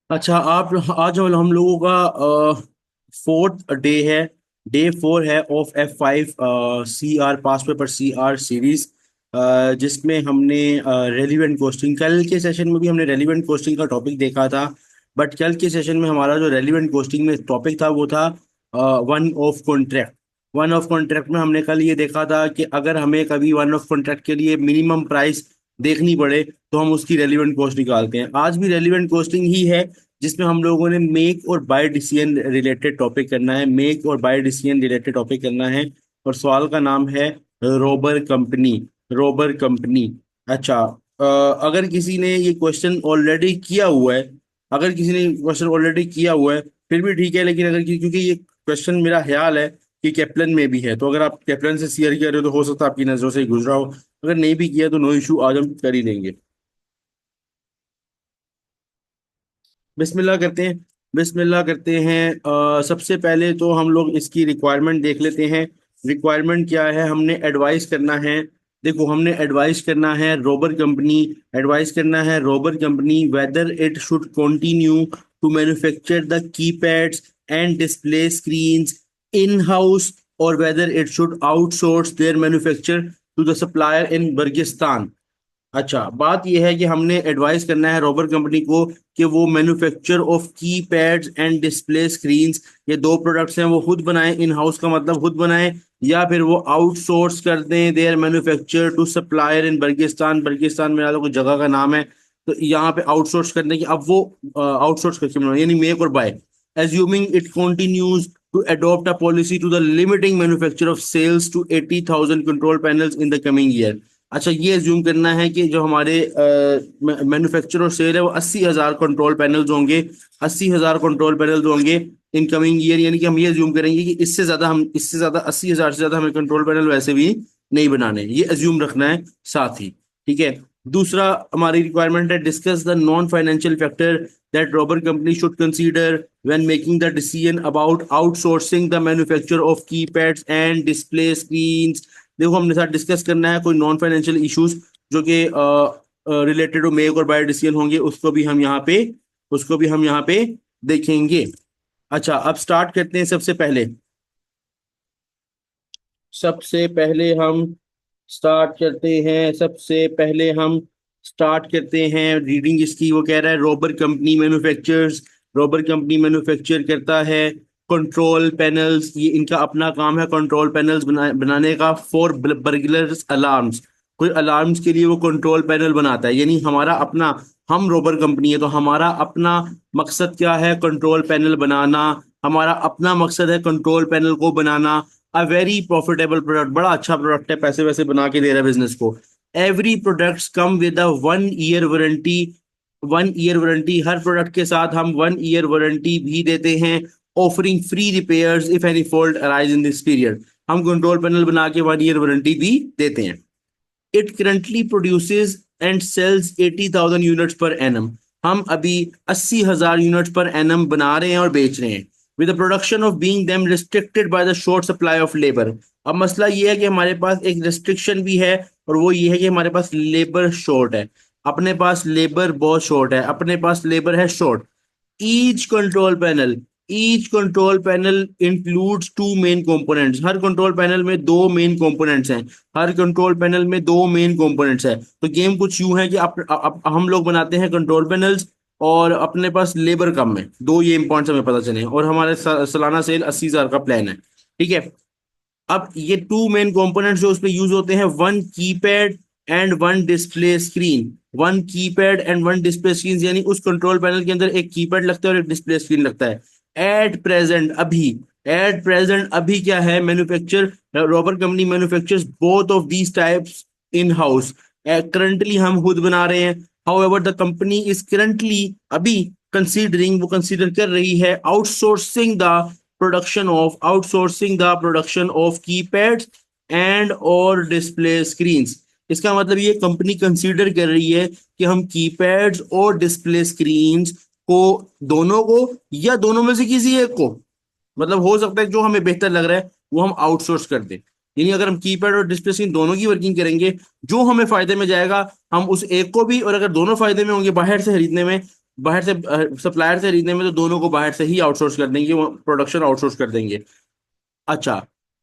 अच्छा, आप आज हम लोगों का फोर्थ डे है। डे 4 है of F5 C R past paper C R series, जिसमें हमने रेलिवेंट कोस्टिंग, कल के सेशन में भी हमने रेलिवेंट कोस्टिंग का टॉपिक देखा था। बट कल के सेशन में हमारा जो रेलिवेंट कोस्टिंग में टॉपिक था वो था one of contract. One of contract में हमने कल ये देखा था कि अगर हमें कभी वन ऑफ कॉन्ट्रैक्ट के लिए मिनिमम प्राइस देखनी पड़े तो हम उसकी रेलिवेंट कॉस्ट निकालते हैं। आज भी रेलिवेंट कॉस्टिंग ही है, जिसमें हम लोगों ने मेक और बाय डिसीजन रिलेटेड टॉपिक करना है। मेक और बाय डिसीजन रिलेटेड टॉपिक करना है। और सवाल का नाम है रोबर कंपनी। Rober company. अच्छा, अगर किसी ने ये क्वेश्चन ऑलरेडी किया हुआ है, अगर किसी ने क्वेश्चन ऑलरेडी किया हुआ है फिर भी ठीक है, लेकिन अगर क्योंकि ये क्वेश्चन मेरा ख्याल है कि कैप्लन में भी है, तो अगर आप कैप्लन से शेयर कर रहे हो तो हो सकता है आपकी नजरों से ही गुजरा हो। अगर नहीं भी किया तो नो इशू, आज हम कर ही लेंगे। बिस्मिल्लाह करते हैं। बिस्मिल्लाह करते हैं। सबसे पहले तो हम लोग इसकी रिक्वायरमेंट देख लेते हैं। रिक्वायरमेंट क्या है, हमने एडवाइस करना है। देखो, हमने एडवाइस करना है रोबर कंपनी। एडवाइस करना है Rober company whether it should continue to manufacture the keypads and display screens in house, और whether it should outsource their manufacture to the supplier in Burgistan. अच्छा, बात यह है कि हमने एडवाइस करना है रॉबर कंपनी को कि वो मैन्युफैक्चर ऑफ की पैड्स एंड डिस्प्ले स्क्रीन्स, ये दो प्रोडक्ट्स हैं, वो खुद बनाएं। इन हाउस का मतलब खुद बनाएं, या फिर वो आउटसोर्स कर दें their manufacture to supplier in Burgistan. Burgistan मेरा तो कोई जगह का नाम है, तो यहाँ पे आउटसोर्स करने की, अब वो आउटसोर्स करके बनाए, यानी मेक और buy. Assuming it continues to adopt a policy to the limiting manufacture of sales to 80,000 control panels in the coming year। अच्छा, ये एज्यूम करना है कि जो हमारे मैन्युफैक्चर और सेल है वो 80,000 कंट्रोल पैनल्स होंगे। 80,000 कंट्रोल पैनल्स होंगे इन कमिंग ईयर, यानी कि हम ये एज्यूम करेंगे कि इससे ज्यादा 80,000 से ज्यादा हमें कंट्रोल पैनल वैसे भी नहीं बनाने, ये एज्यूम रखना है साथ ही। ठीक है। दूसरा हमारी रिक्वायरमेंट है, discuss the non financial factor that Robar company should consider when making the decision about outsourcing the manufacture of keypads and display screens. देखो, हमने साथ डिस्कस करना है कोई नॉन फाइनेंशियल इश्यूज जो कि रिलेटेड टू मेक और बाय डिसीजन होंगे, उसको भी हम यहाँ पे देखेंगे। अच्छा, अब स्टार्ट करते हैं। सबसे पहले हम स्टार्ट करते हैं रीडिंग इसकी। वो कह रहा है Rober company manufactures. Robber company manufacture करता है कंट्रोल पैनल्स, ये इनका अपना काम है कंट्रोल पैनल्स बनाने का, फॉर बर्गलर्स अलार्म्स। कोई अलार्म्स के लिए वो कंट्रोल पैनल बनाता है, यानी हमारा अपना, हम रोबर कंपनी है तो हमारा अपना मकसद क्या है, कंट्रोल पैनल बनाना। हमारा अपना मकसद है कंट्रोल पैनल को बनाना। अ वेरी प्रॉफिटेबल प्रोडक्ट, बड़ा अच्छा प्रोडक्ट है, पैसे वैसे बना के दे रहा है बिजनेस को। Every products come with a 1 year warranty. 1 year warranty, हर प्रोडक्ट के साथ हम 1 ईयर वारंटी भी देते हैं। Offering free repairs if any fault arise in this period. हम कंट्रोल पैनल बना के 1 ईयर वारंटी भी देते हैं। It currently produces and sells 80,000 units per annum. हम अभी 80,000 यूनिट्स पर एनम बना रहे हैं और बेच रहे हैं। With the production of being them restricted by the short supply of labour. अब मसला ये है कि हमारे पास एक रिस्ट्रिक्शन भी है, और वो ये है कि हमारे पास लेबर शॉर्ट है। अपने पास लेबर बहुत शॉर्ट है, अपने पास लेबर है short. Each control panel each control panel includes two main components. हर कंट्रोल पैनल में दो मेन कंपोनेंट्स हैं। हर कंट्रोल पैनल में दो मेन कंपोनेंट्स है। तो गेम कुछ यूं है कि हम लोग बनाते हैं कंट्रोल पैनल्स, और अपने पास लेबर कम है, दो ये इंपॉर्टेंट हमें पता चले, और हमारे सालाना सेल 80,000 का प्लान है। ठीक है। अब ये टू मेन कंपोनेंट्स जो उसपे यूज होते हैं, one keypad and one display screen. One keypad and one display screen, यानी उस कंट्रोल पैनल के अंदर एक कीपैड लगता है और एक डिस्प्ले स्क्रीन लगता है। एट प्रेजेंट अभी क्या है, manufacture Robar company manufactures both of these types in house. Currently हम खुद बना रहे हैं। However the company is currently, अभी कंसीडरिंग, वो कंसीडर कर रही है, outsourcing the production of keypads and और डिस्प्ले स्क्रीन्स। इसका मतलब ये कंपनी कंसीडर कर रही है कि हम कीपैड्स और डिस्प्ले स्क्रीन्स को, दोनों को, या दोनों में से किसी एक को, मतलब हो सकता है जो हमें बेहतर लग रहा है वो हम आउटसोर्स कर दें। यानी अगर हम कीपैड और डिस्प्ले स्क्रीन दोनों की वर्किंग करेंगे, जो हमें फायदे में जाएगा हम उस एक को भी, और अगर दोनों फायदे में होंगे बाहर से खरीदने में, बाहर से सप्लायर से खरीदने में तो दोनों को बाहर से ही आउटसोर्स कर देंगे, वो प्रोडक्शन आउटसोर्स कर देंगे। अच्छा,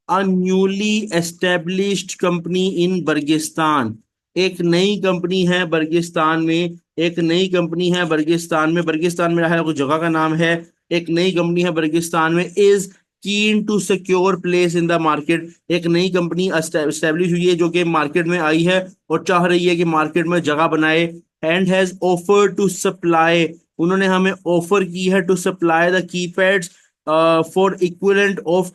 a newly established company in Burgistan, एक नई कंपनी है बर्गिस्तान में, एक नई कंपनी है बर्गिस्तान में, बर्गिस्तान में है कुछ जगह का नाम है, एक नई कंपनी है बर्गिस्तान में, is keen to secure place in the market, एक नई कंपनी एस्टेब्लिश हुई है जो कि मार्केट में आई है और चाह रही है कि मार्केट में जगह बनाए, and has offer to supply, उन्होंने हमें ऑफर की है to supply the keypads for equivalent of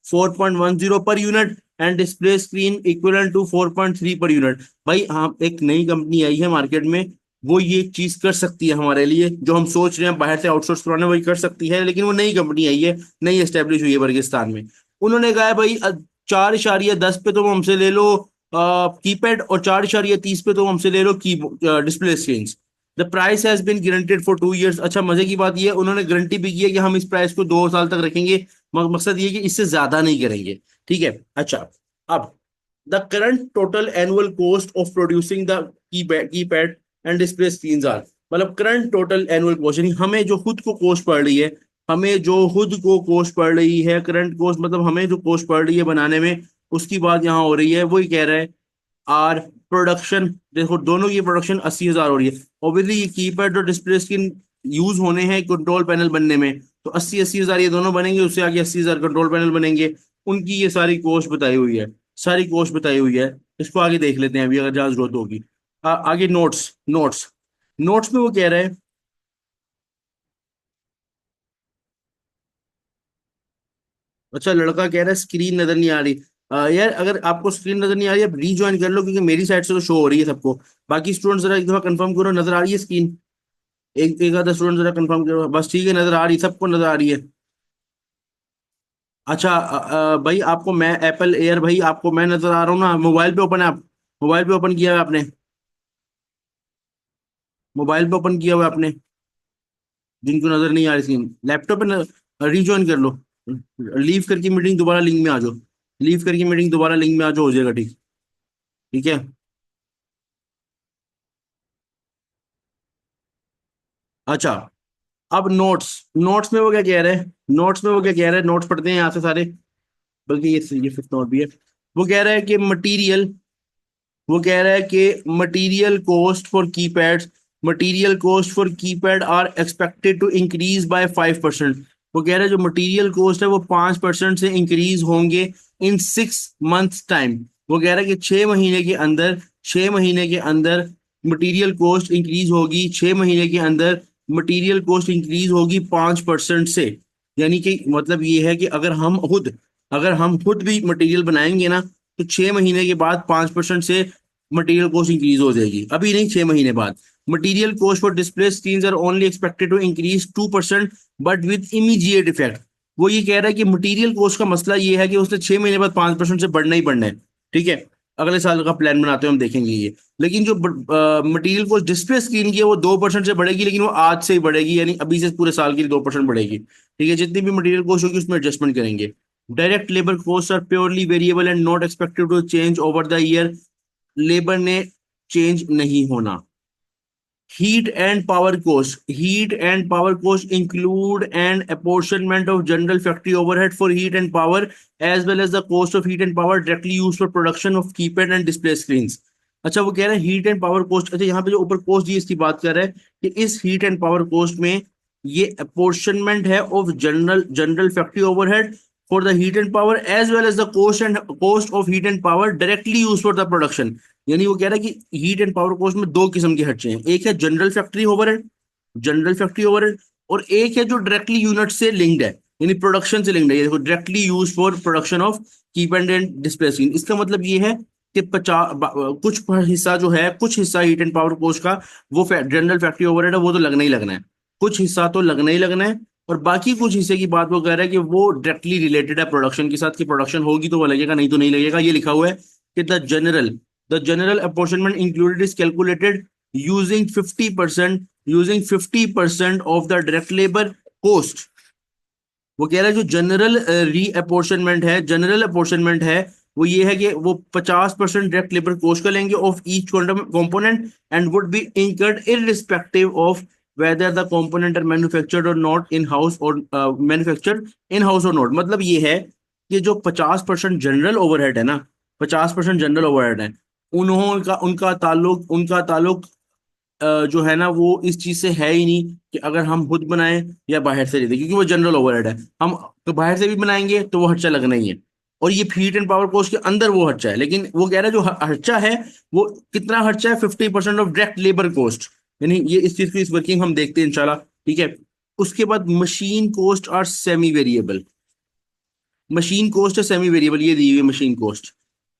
4.10 per unit and display screen equivalent to 4.3 per unit. भाई हम एक नई कंपनी आई है मार्केट में, वो ये चीज कर सकती है हमारे लिए, जो हम सोच रहे हैं बाहर से आउटसोर्स करवाने वही कर सकती है, लेकिन वो नई कंपनी आई है, नई एस्टेब्लिश हुई है बर्गिस्तान में। उन्होंने कहा है भाई 4.10 पे तुम हमसे ले लो कीपैड, और 4.30 पे तुम हमसे ले लो की display screen. The price has been guaranteed for 2 years। अच्छा, मजे की बात ये है उन्होंने गारंटी भी की है कि हम इस प्राइस को 2 साल तक रखेंगे, मकसद ये है कि इससे ज्यादा नहीं करेंगे। ठीक है। अच्छा, अब the current total annual cost of producing the keypad and display screen are, मतलब करंट टोटल एनुअल कॉस्ट, यानी हमें जो खुद को कॉस्ट पड़ रही है, हमें जो खुद को कॉस्ट पड़ रही है, करंट कॉस्ट मतलब हमें जो कॉस्ट पड़ रही है बनाने में, उसकी बात यहाँ हो रही है। वही कह रहा है आर प्रोडक्शन, देखो दोनों की प्रोडक्शन 80,000 हो रही है। ऑब्वियसली ये कीपैड और डिस्प्ले स्क्रीन यूज होने हैं कंट्रोल पैनल बनने में, तो 80,000 ये दोनों बनेंगे, उससे आगे 80,000 कंट्रोल पैनल बनेंगे। उनकी ये सारी कॉस्ट बताई हुई है, सारी कॉस्ट बताई हुई है। इसको आगे देख लेते हैं अभी अगर जहाँ जरूरत होगी। आगे नोट्स, नोट्स में वो कह रहा है। अच्छा, लड़का कह रहा है स्क्रीन नजर नहीं आ रही। यार अगर आपको स्क्रीन नजर नहीं आ रही, आप रीज्वाइन कर लो, क्योंकि मेरी साइड से तो शो हो रही है सबको। बाकी स्टूडेंट जरा एक दफा कंफर्म करो नजर आ रही है स्क्रीन। एक एक आधा स्टूडेंट जरा कंफर्म करो, बस ठीक है, नजर आ रही, सबको नजर आ रही है। अच्छा, भाई आपको मैं एप्पल एयर, भाई आपको मैं नजर आ रहा हूँ ना, मोबाइल पे ओपन है आप, मोबाइल पे ओपन किया है आपने, मोबाइल पे ओपन किया हुआ है आपने, जिनको नजर नहीं आ रही स्क्रीन लैपटॉप पे रिज्वाइन कर लो। लीव करके मीटिंग दोबारा लिंक में आ जाओ, लीव करके मीटिंग दोबारा लिंक में आ जाओ, हो जाएगा ठीक। ठीक है। अच्छा, अब नोट्स, नोट्स में वो क्या कह रहे हैं, नोट्स में वो क्या कह रहे हैं, नोट्स पढ़ते हैं यहाँ से सारे, बल्कि ये फिफ्थ नोट भी है। वो कह रहा है कि मटेरियल, वो कह रहा है कि material cost for keypads, material cost for keypad are expected to increase by 5%। वो कह रहा है जो मटेरियल कॉस्ट है वो 5% से इंक्रीज होंगे इन 6 months टाइम। वो कह रहा है कि 6 महीने के अंदर, 6 महीने के अंदर मटेरियल कॉस्ट इंक्रीज होगी, 6 महीने के अंदर मटेरियल कॉस्ट इंक्रीज होगी 5% से। यानी कि मतलब ये है कि अगर हम खुद भी मटेरियल बनाएंगे ना, तो 6 महीने के बाद 5% से मटेरियल कॉस्ट इंक्रीज हो जाएगी, अभी नहीं 6 महीने बाद। Material cost for display screen are only expected to increase 2% but with immediate effect. वो ये कह रहा है कि मटेरियल कॉस्ट का मसला ये है कि उसने 6 महीने बाद 5% से बढ़ना ही बढ़ना है। ठीक है, अगले साल का प्लान बनाते हैं हम, देखेंगे ये। लेकिन जो मटेरियल कॉस्ट डिस्प्ले स्क्रीन की है वो 2% से बढ़ेगी, लेकिन वो आज से ही बढ़ेगी, यानी अभी से पूरे साल के लिए 2% बढ़ेगी। ठीक है, जितनी भी मटेरियल कॉस्ट होगी उसमें एडजस्टमेंट करेंगे। Direct labour cost are purely variable and not expected to change over the year, labour ने चेंज नहीं होना। Heat and power cost. Heat and power cost include an apportionment of general factory overhead for heat and power, as well as the cost of heat and power directly used for production of keypad and display screens. अच्छा, वो कह रहे हैं heat and power coast. अच्छा, यहाँ पे जो ऊपर कोस्ट दी इसकी बात कर रहा है कि इस हीट एंड पावर कोस्ट में ये अपोर्शनमेंट है of general factory overhead for the heat and power, as well as the cost of heat and power directly use for the production. यानी वो कह रहा है कि हीट एंड पावर कोस्ट में दो किस्म के खर्चे हैं, एक है general factory overhead, general factory overhead, और एक है जो डायरेक्टली यूनिट से लिंक्ड है, यानी प्रोडक्शन से लिंक्ड है। ये देखो, directly use for production of keypad and display screen. इसका मतलब ये है कि 50 हिस्सा जो है, कुछ हिस्सा हीट एंड पावर कोस्ट का वो जनरल फैक्ट्री ओवरहेड है, वो तो लगना ही लगना है, कुछ हिस्सा तो लगना ही लगना है। और बाकी कुछ हिस्से की बात वो कह रहा है कि वो डायरेक्टली रिलेटेड है प्रोडक्शन के साथ, कि प्रोडक्शन होगी तो वो लगेगा, नहीं तो नहीं लगेगा। ये लिखा हुआ है कि the general apportionment included is calculated using 50% of the direct labor cost। वो कह रहा है जो जनरल री अपॉर्शनमेंट है, जनरल अपॉर्शनमेंट है, वो ये है कि वो 50% डायरेक्ट लेबर कोस्ट का लेंगे of each component and would be incurred irrespective of whether the component are manufactured or not in house or manufactured in house or not। मतलब ये है कि जो 50% जनरल ओवरहेड है ना, 50% जनरल ओवरहेड है, उन्होंने का उनका ताल्लुक जो है ना वो इस चीज से है ही नहीं कि अगर हम खुद बनाएं या बाहर से लेते, क्योंकि वो जनरल ओवरहेड है। हम तो बाहर से भी बनाएंगे तो वो खर्चा लगना ही है, और ये फीट एंड पावर कॉस्ट के अंदर वो खर्चा है। लेकिन वो कह रहा है जो खर्चा है वो कितना खर्चा है, 50% ऑफ डायरेक्ट लेबर कॉस्ट। यानी ये इस चीज की इस वर्किंग हम देखते हैं इंशाल्लाह। ठीक है। उसके बाद मशीन कॉस्ट और सेमी वेरिएबल। मशीन कॉस्ट है सेमी वेरिएबल, ये दी हुई machine cost.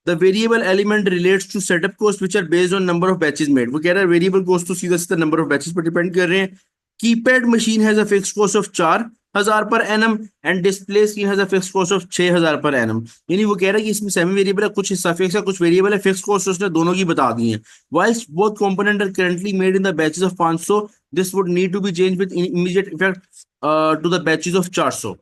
The variable element relates to setup cost which are based on number of batches made. वो कह रहा है वेरिएबल कॉस्ट तो सीधा सीधा नंबर ऑफ बैचेस पर डिपेंड कर रहे हैं। Keypad machine has a fix cost of 4,000 per annum and display screen has a fix cost of 6,000 per annum. यानी वो कह रहा है कि इसमें सेमी वेरिएबल है, कुछ हिस्सा फिक्स है, कुछ वेरिएबल है। फिक्स कॉस्ट उसने दोनों की बता दी है। Whilst both component are currently made in the batches of 500, this would need to be change with immediate effect to the batches of 400।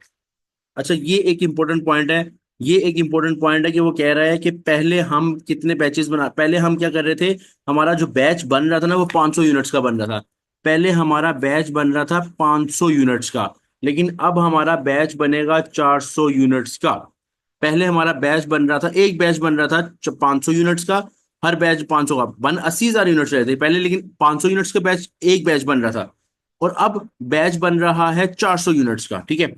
अच्छा, ये एक इंपॉर्टेंट पॉइंट है। ये एक इंपॉर्टेंट पॉइंट है कि वो कह रहा है कि पहले हम कितने बैचेस बना, पहले हम क्या कर रहे थे, हमारा जो बैच बन रहा था ना वो 500 यूनिट्स का बन रहा था। पहले हमारा बैच बन रहा था 500 यूनिट्स का, लेकिन अब हमारा बैच बनेगा 400 यूनिट्स का। पहले हमारा बैच बन रहा था, एक बैच बन रहा था 500 यूनिट्स का, हर बैच 500 का, 80,000 यूनिट्स रहते थे पहले, लेकिन 500 यूनिट्स का बैच एक बैच बन रहा था। और अब बैच बन रहा है 400 यूनिट्स का। ठीक है।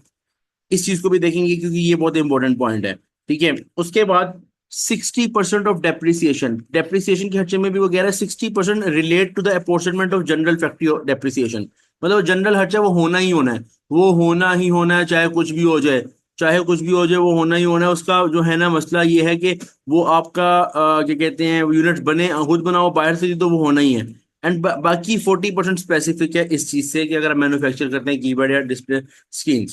इस चीज को भी देखेंगे क्योंकि ये बहुत इंपॉर्टेंट पॉइंट है। ठीक है। उसके बाद 60% ऑफ डेप्रिसिएशन, डेप्रिसिएशन के खर्चे में भी वो कह रहा है 60% relate to the apportionment of general factory depreciation. मतलब जनरल खर्चा वो होना ही होना है, वो होना ही होना है, चाहे कुछ भी हो जाए, चाहे कुछ भी हो जाए वो होना ही होना है। उसका जो है ना मसला ये है कि वो आपका क्या कहते हैं, यूनिट्स बने खुद बनाओ बाहर से, तो वो होना ही है। एंड बाकी 40% स्पेसिफिक है इस चीज से कि अगर मैन्युफैक्चर करते हैं कीबोर्ड या डिस्प्ले स्क्रीन।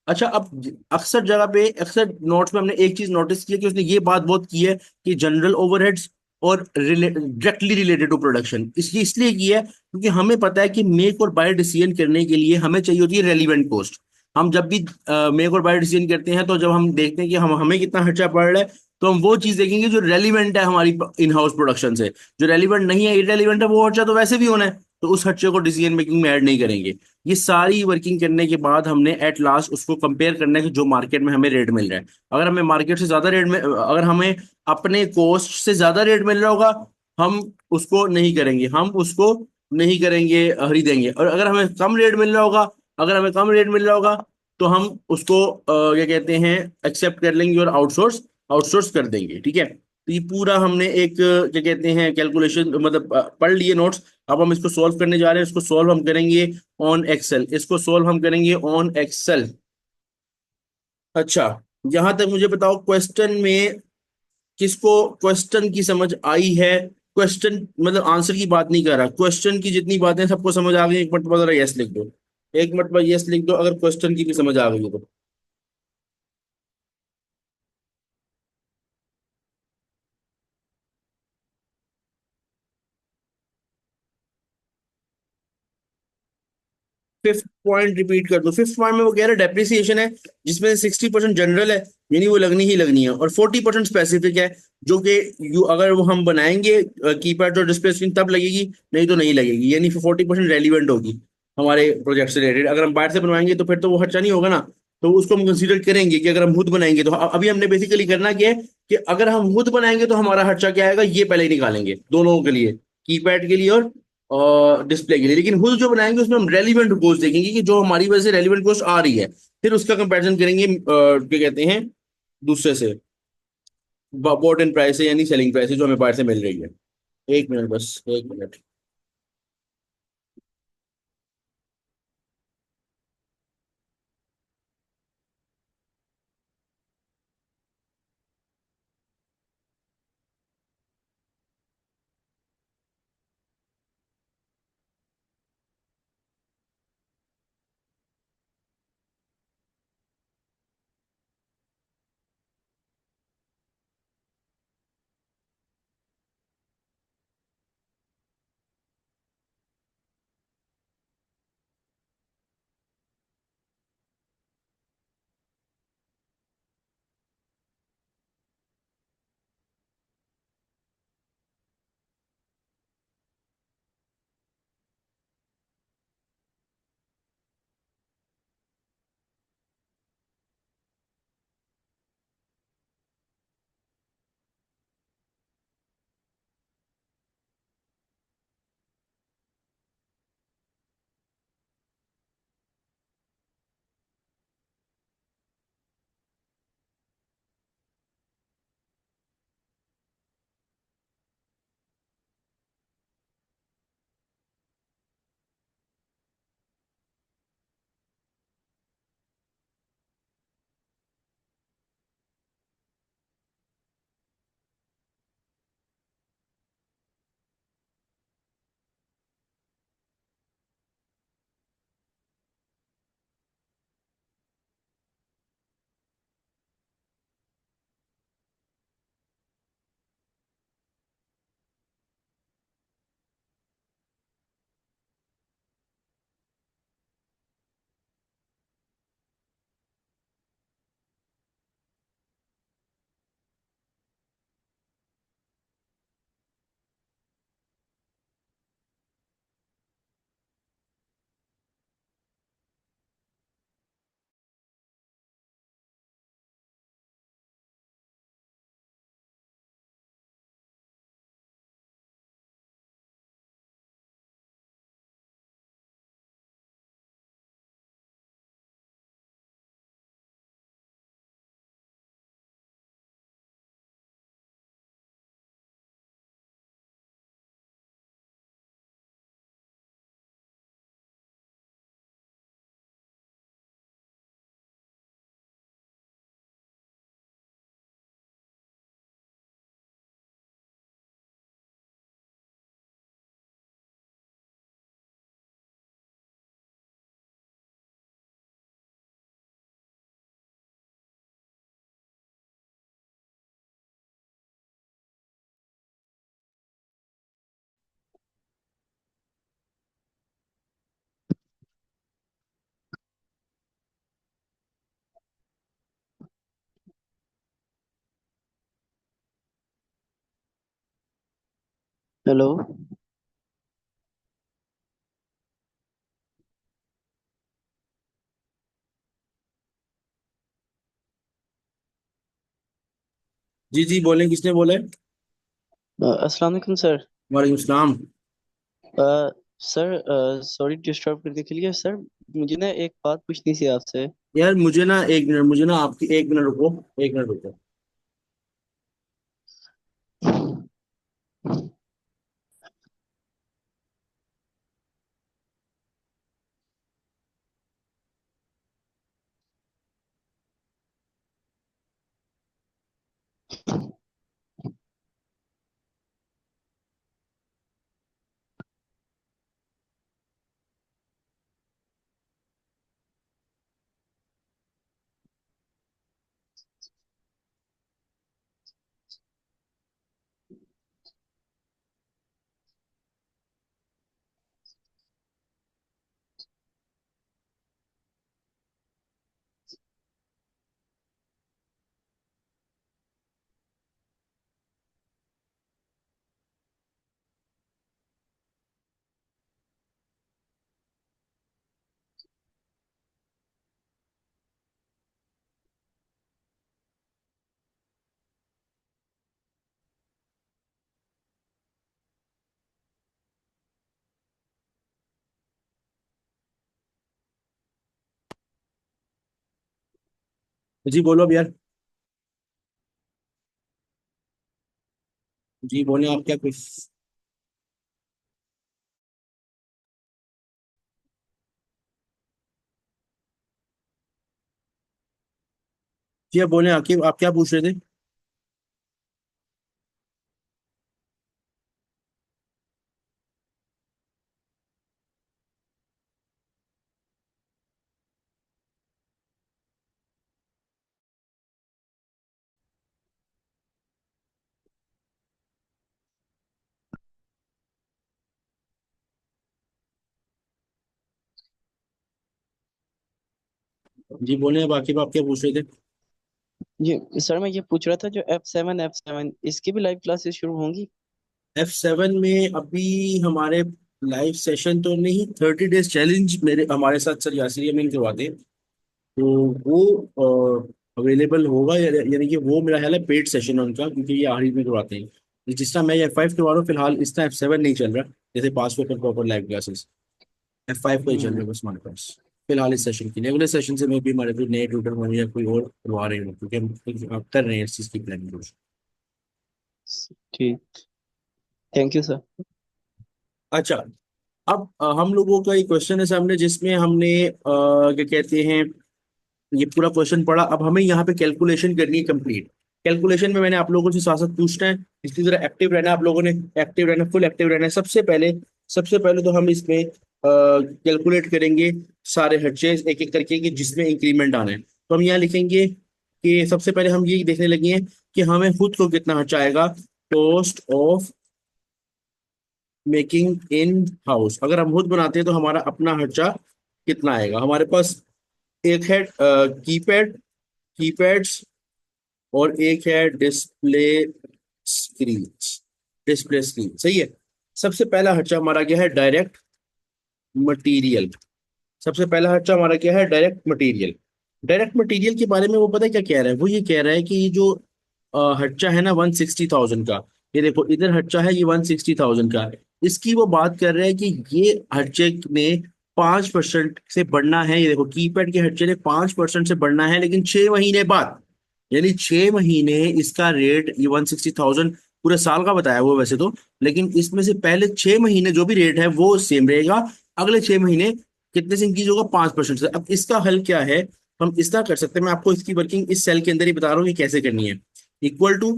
अच्छा, अब अक्सर जगह पे, अक्सर नोट्स में हमने एक चीज नोटिस की है कि उसने ये बात बहुत की है कि जनरल ओवरहेड्स और डायरेक्टली रिलेटेड टू प्रोडक्शन, इसलिए इसलिए की है क्योंकि हमें पता है कि मेक और बाय डिसीजन करने के लिए हमें चाहिए होती है रेलिवेंट कॉस्ट। हम जब भी मेक और बाय डिसीजन करते हैं तो जब हम देखते हैं कि हम हमें कितना खर्चा पड़ रहा है, तो हम वो चीज देखेंगे जो रेलिवेंट है हमारी इन हाउस प्रोडक्शन से। जो रेलिवेंट नहीं है, इरेलीवेंट है, वो खर्चा तो वैसे भी होना है, तो उस खर्चे को डिसीजन मेकिंग में ऐड नहीं करेंगे। ये सारी वर्किंग करने के बाद हमने एट लास्ट उसको कंपेयर करना है कि जो मार्केट में हमें रेट मिल रहा है। अगर हमें मार्केट से ज्यादा रेट में, अगर हमें अपने कॉस्ट से ज्यादा रेट मिल रहा होगा, हम उसको नहीं करेंगे, हम उसको नहीं करेंगे, खरीदेंगे। और अगर हमें कम रेट मिल रहा होगा, अगर हमें कम रेट मिल रहा होगा तो हम उसको क्या कहते हैं, एक्सेप्ट कर लेंगे और आउटसोर्स आउटसोर्स कर देंगे। ठीक है। तो ये पूरा हमने एक क्या कहते हैं कैलकुलेशन, मतलब पढ़ लिए नोट्स। अब हम इसको सॉल्व करने जा रहे हैं। इसको सॉल्व हम करेंगे ऑन एक्सेल, इसको सॉल्व हम करेंगे ऑन एक्सेल। अच्छा, यहां तक मुझे बताओ क्वेश्चन में किसको क्वेश्चन की समझ आई है। क्वेश्चन मतलब आंसर की बात नहीं कर रहा, क्वेश्चन की जितनी बातें सबको समझ आ गई, एक मरतबा जरा यस लिख दो। एक मरतबा यस लिख दो अगर क्वेश्चन की भी समझ आ गई हो तो। 5th पॉइंट रिपीट कर दो। 5th पॉइंट में वो कह रहा है डेप्रिसिएशन है, जिसमें 60% जनरल है, यानी वो लगनी ही लगनी है, और 40% स्पेसिफिक है, जो कि यू अगर वो हम बनाएंगे कीपैड और डिस्प्ले स्क्रीन तब लगेगी, नहीं तो नहीं लगेगी। यानी 40% रेलिवेंट होगी हमारे प्रोजेक्ट से रिलेटेड। अगर हम बाहर से बनवाएंगे तो फिर तो वो खर्चा नहीं होगा ना, तो उसको हम कंसीडर करेंगे कि अगर हम खुद बनाएंगे तो। अभी हमने बेसिकली करना क्या है कि अगर हम खुद बनाएंगे तो हमारा खर्चा क्या आएगा, ये पहले ही निकालेंगे दोनों के लिए, कीपैड के लिए और डिस्प्ले के लिए। लेकिन खुद जो बनाएंगे उसमें हम रेलिवेंट कॉस्ट देखेंगे कि जो हमारी वजह से रेलिवेंट कॉस्ट आ रही है, फिर उसका कंपैरिजन करेंगे क्या कहते हैं दूसरे से, बोर्ड एंड प्राइस से, यानी सेलिंग प्राइस से जो हमें बाहर से मिल रही है। एक मिनट, बस एक मिनट। हेलो। जी जी बोलें, किसने बोला है? अस्सलाम वालेकुम सर। वालेकुम सलाम। अ, सर, सॉरी डिस्टर्ब करने के लिए सर। मुझे ना एक बात पूछनी थी आपसे। यार मुझे ना एक मिनट, मुझे ना आपकी एक मिनट रुको, एक मिनट रुको। जी बोलो अब यार। जी बोले, आप क्या कुछ। जी आप बोले, आप क्या पूछ रहे थे? जी बोले, बाकी आप क्या पूछ रहे थे? जी सर, मैं ये पूछ रहा था जो F7 इसकी भी लाइव क्लासेस शुरू होंगी? F7 में अभी हमारे लाइव सेशन तो नहीं, 30 डेज चैलेंज मेरे हमारे साथ सर यासिर अमीन करवाते हैं। तो वो अवेलेबल होगा, यानी कि वो मेरा ख्याल है पेड सेशन है उनका, क्योंकि ये आखिरी में करवाते हैं। जिस तरह मैं F5 करवा रहा हूँ फिलहाल, इस तरह F7 नहीं चल रहा। जैसे पासवर्ड पर प्रॉपर लाइव क्लासेस F5 का ही चल रहा हम्म। है बस हमारे पास। फिलहाल इस सेशन के लिए, अगले सेशन से मैं भी हमारे कोई नए ट्यूटर होंगे या कोई और करवा रहे हूँ, क्योंकि हम कर रहे हैं इस चीज़ की प्लानिंग। ठीक। Thank you sir. अच्छा, अब हम लोगों का एक क्वेश्चन है सामने, जिसमें हमने क्या कहते हैं, ये पूरा क्वेश्चन पढ़ा। अब हमें यहाँ पे कैलकुलेशन करनी है कंप्लीट। कैलकुलेशन में मैंने आप लोगों से साथ साथ पूछना है, इसकी जरा एक्टिव रहना है, आप लोगों ने एक्टिव रहना, फुल एक्टिव रहना है। सबसे पहले तो हम इसमें कैलकुलेट करेंगे सारे खर्चे एक एक करके, कि जिसमें इंक्रीमेंट आना है। तो हम यहाँ लिखेंगे कि सबसे पहले हम ये देखने लगे हैं कि हमें खुद को कितना खर्चा आएगा। Cost of making in house, अगर हम खुद बनाते हैं तो हमारा अपना खर्चा कितना आएगा। हमारे पास एक है कीपैड, कीपैड्स, और एक है स्क्रीन डिस्प्ले स्क्रीन, सही है। सबसे पहला खर्चा हमारा क्या है? Direct material. सबसे पहला खर्चा हमारा क्या है? Direct material. डायरेक्ट मटेरियल के बारे में वो पता है क्या कह रहा है? वो ये कह रहा है कि ये जो खर्चा है ना 160,000 का, ये देखो इधर खर्चा है ये 160,000 का। इसकी वो बात कर रहे हैं कि ये खर्चे में 5% से बढ़ना है। ये देखो कीपैड के खर्चे ने 5% से बढ़ना है, लेकिन 6 महीने बाद, यानी 6 महीने इसका रेट, ये 160,000 पूरे साल का बताया हुआ वैसे तो, लेकिन इसमें से पहले 6 महीने जो भी रेट है वो सेम रहेगा। अगले 6 महीने कितने से इंक्रीज होगा? 5% से। अब इसका हल क्या है? हम इस तरह कर सकते हैं, मैं आपको इसकी वर्किंग इस सेल के अंदर ही बता रहा हूँ कि कैसे करनी है। इक्वल टू,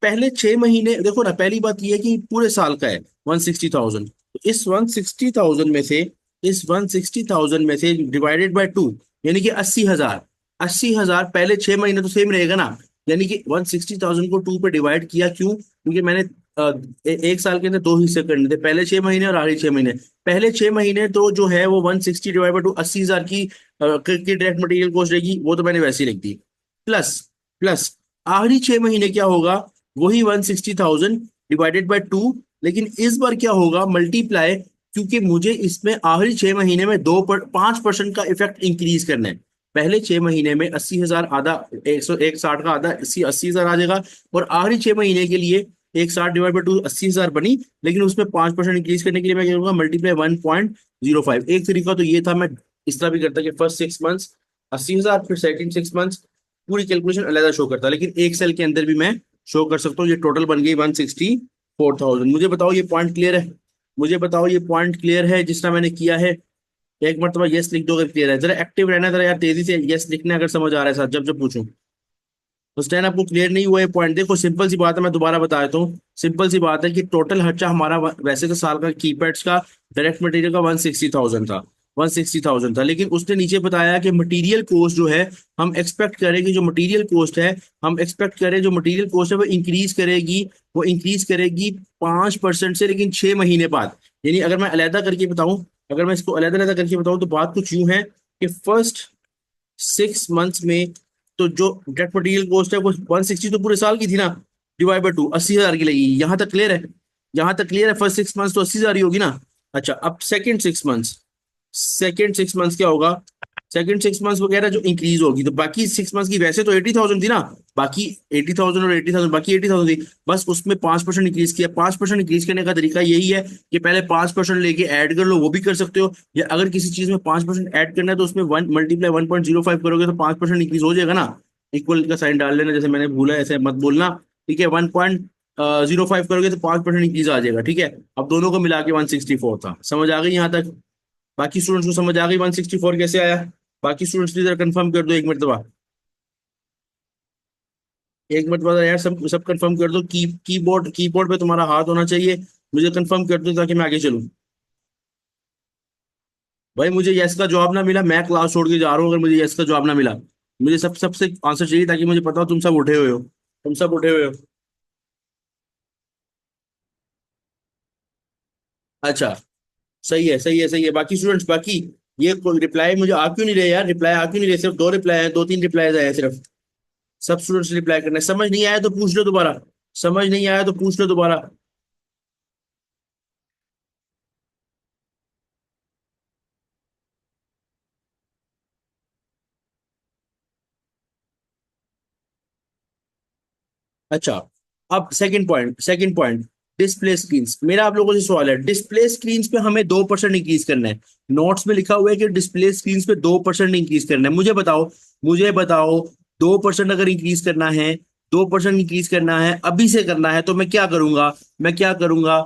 पहले 6 महीने देखो ना, पहली बात यह है कि पूरे साल का है 160,000, तो इस 160,000 में से डिवाइडेड बाय 2, यानी कि 80,000। 80,000 पहले 6 महीने तो सेम रहेगा ना, यानी कि 160,000 को 2 पे डिवाइड किया। क्यों? क्योंकि मैंने एक साल के अंदर दो हिस्से करने थे, पहले 6 महीने और आखिरी 6 महीने। पहले 6 महीने तो जो है वो 160 डिवाइड बाय 2, 80,000 की डायरेक्ट मटेरियल कॉस्ट रहेगी, वो तो मैंने वैसे ही लिख दी। प्लस प्लस आखिरी 6 महीने क्या होगा? वही 160,000 डिवाइडेड बाय 2, लेकिन इस बार क्या होगा, मल्टीप्लाई, क्योंकि मुझे इसमें आखिरी 6 महीने में 5% का इफेक्ट इंक्रीज करना है। पहले 6 महीने में 80,000 आधा, 160 का आधा, 80,000 आ जाएगा। और आखिरी 6 महीने के लिए 160 डिवाइड बाई 2 80,000 बनी। लेकिन उसमें 5% इंक्रीज करने के लिए मैं करूंगा मल्टीप्लाई 1.05। एक तरीका तो ये था, मैं इस तरह भी करता कि फर्स्ट 6 मंथ्स 80,000, फिर सेकंड 6 मंथ्स पूरी कैलकुलेशन अलग शो करता, लेकिन एक सेल के अंदर भी मैं शो कर सकता हूँ। ये टोटल बन गई 164,000। मुझे बताओ ये पॉइंट क्लियर है? मुझे बताओ ये पॉइंट क्लियर है जिस तरह मैंने किया है? एक मरतबा यस लिख दो अगर क्लियर है। जरा एक्टिव रहना जरा यार, तेजी से यस लिखना अगर समझ आ रहा है साथ, जब जब पूछूं। तो स्टैन आपको क्लियर नहीं हुआ ये पॉइंट? देखो सिंपल सी बात है, मैं दोबारा बता देता हूँ। सिंपल सी बात है कि टोटल खर्चा हमारा वैसे तो साल का कीपैड्स का डायरेक्ट मटेरियल का 160,000 था। 160,000 था, लेकिन उसने नीचे बताया कि मटेरियल कॉस्ट जो है, हम एक्सपेक्ट करें कि जो मटेरियल कॉस्ट है, हम एक्सपेक्ट करें जो मटेरियल कॉस्ट है वो इंक्रीज करेगी। वो इंक्रीज करेगी 5% से, लेकिन 6 महीने बाद। यानी अगर मैं अलहदा करके बताऊं, अगर मैं इसको अलहदा अलहदा करके बताऊं, तो बात कुछ यूं है कि फर्स्ट 6 मंथ्स में तो जो डेट मटेरियल कॉस्ट है वो 160 तो पूरे साल की थी ना, डिवाइड बाई 2 80,000 की लगेगी। यहां तक क्लियर है? यहां तक क्लियर है? फर्स्ट 6 मंथ्स तो 80,000 ही होगी ना। अच्छा, अब सेकेंड 6 मंथ्स क्या होगा? सेकेंड 6 मंथ्स वगैरह जो इंक्रीज होगी, तो बाकी 6 मंथ्स की वैसे तो 80,000 थी ना। बाकी 80,000 और 80,000, बाकी 80,000 थी। बस उसमें 5% इंक्रीज किया। 5% इंक्रीज करने का तरीका यही है कि पहले 5% लेके ऐड कर लो, वो भी कर सकते हो। या अगर किसी चीज में 5% ऐड करना है तो उसमें 1 × 1.05 करोगे तो 5% इंक्रीज हो जाएगा ना। इक्वल का साइन डाल लेना, जैसे मैंने भूला ऐसे मत बोलना। ठीक है, 1.05 करोगे तो 5% इंक्रीज आ जाएगा। ठीक है, अब दोनों को मिला के 164 था। समझ आ गई यहाँ तक? बाकी स्टूडेंट्स को समझ आ गई 164 कैसे आया? बाकी स्टूडेंट्स भी जरा कंफर्म कर दो एक मरतबा। एक मरतबा यार, सब सब कंफर्म कर दो। कीबोर्ड कीबोर्ड पे तुम्हारा हाथ होना चाहिए। मुझे कंफर्म कर दो ताकि मैं आगे चलूं। भाई मुझे यस का जवाब ना मिला, मैं क्लास छोड़ के जा रहा हूँ। अगर मुझे यस का जवाब ना मिला, मुझे सबसे आंसर चाहिए ताकि मुझे पता हो तुम सब उठे हुए हो। तुम सब उठे हुए हो। अच्छा, सही है, सही है, सही है। बाकी स्टूडेंट्स, बाकी ये रिप्लाई मुझे आ क्यों नहीं रहे यार? रिप्लाई आ क्यों नहीं रहे? सिर्फ 2 रिप्लाई है, 2 3 रिप्लाई आए हैं सिर्फ। सब स्टूडेंट्स रिप्लाई करना है। समझ नहीं आया तो पूछ लो दोबारा। समझ नहीं आया तो पूछ लो दोबारा। अच्छा, अब सेकंड पॉइंट डिस्प्ले स्क्रीन्स। मेरा आप लोगों से सवाल है, डिस्प्ले स्क्रीन्स पे हमें 2% इंक्रीज करना है। नोट्स में लिखा हुआ है कि डिस्प्ले स्क्रीन्स पे 2% इंक्रीज करना है। मुझे बताओ 2% अगर इंक्रीज करना है, 2% इंक्रीज करना है, अभी से करना है, तो मैं क्या करूंगा? मैं क्या करूंगा?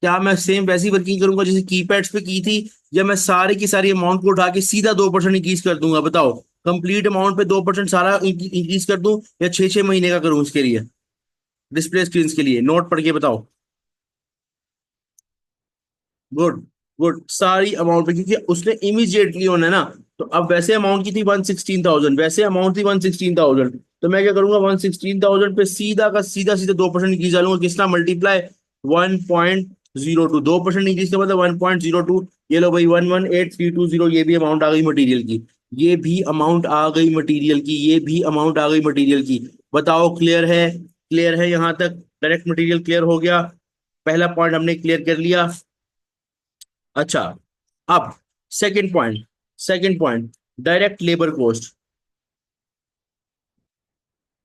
क्या मैं सेम वैसी वर्किंग करूंगा जैसे कीपैड्स पे की थी, या मैं सारी की सारी अमाउंट को उठा के सीधा 2% इंक्रीज कर दूंगा? बताओ, कंप्लीट अमाउंट पे 2% सारा इंक्रीज कर दूं, या 6 6 महीने का करूं इसके लिए? डिस्प्ले स्क्रीन के लिए नोट पढ़ के बताओ। गुड, गुड, सारी अमाउंट पे, क्योंकि उसने इमीडिएटली होना है ना। तो अब वैसे अमाउंट की थी 116,000, वैसे अमाउंट थी 116,000, तो मैं क्या करूंगा? 116,000 पे सीधा का सीधा सीधा 2% इंक्रीज डालूंगा। किसना मल्टीप्लाई? 1.02। 2% इंक्रीज का मतलब 1.02। ये लो भाई, 118,320, ये भी अमाउंट आ गई मटेरियल की। ये भी अमाउंट आ गई मटेरियल की। ये भी अमाउंट आ गई मटेरियल की। बताओ क्लियर है? क्लियर है यहाँ तक? डायरेक्ट मटेरियल क्लियर हो गया। पहला पॉइंट हमने क्लियर कर लिया। अच्छा, अब second point direct labour cost.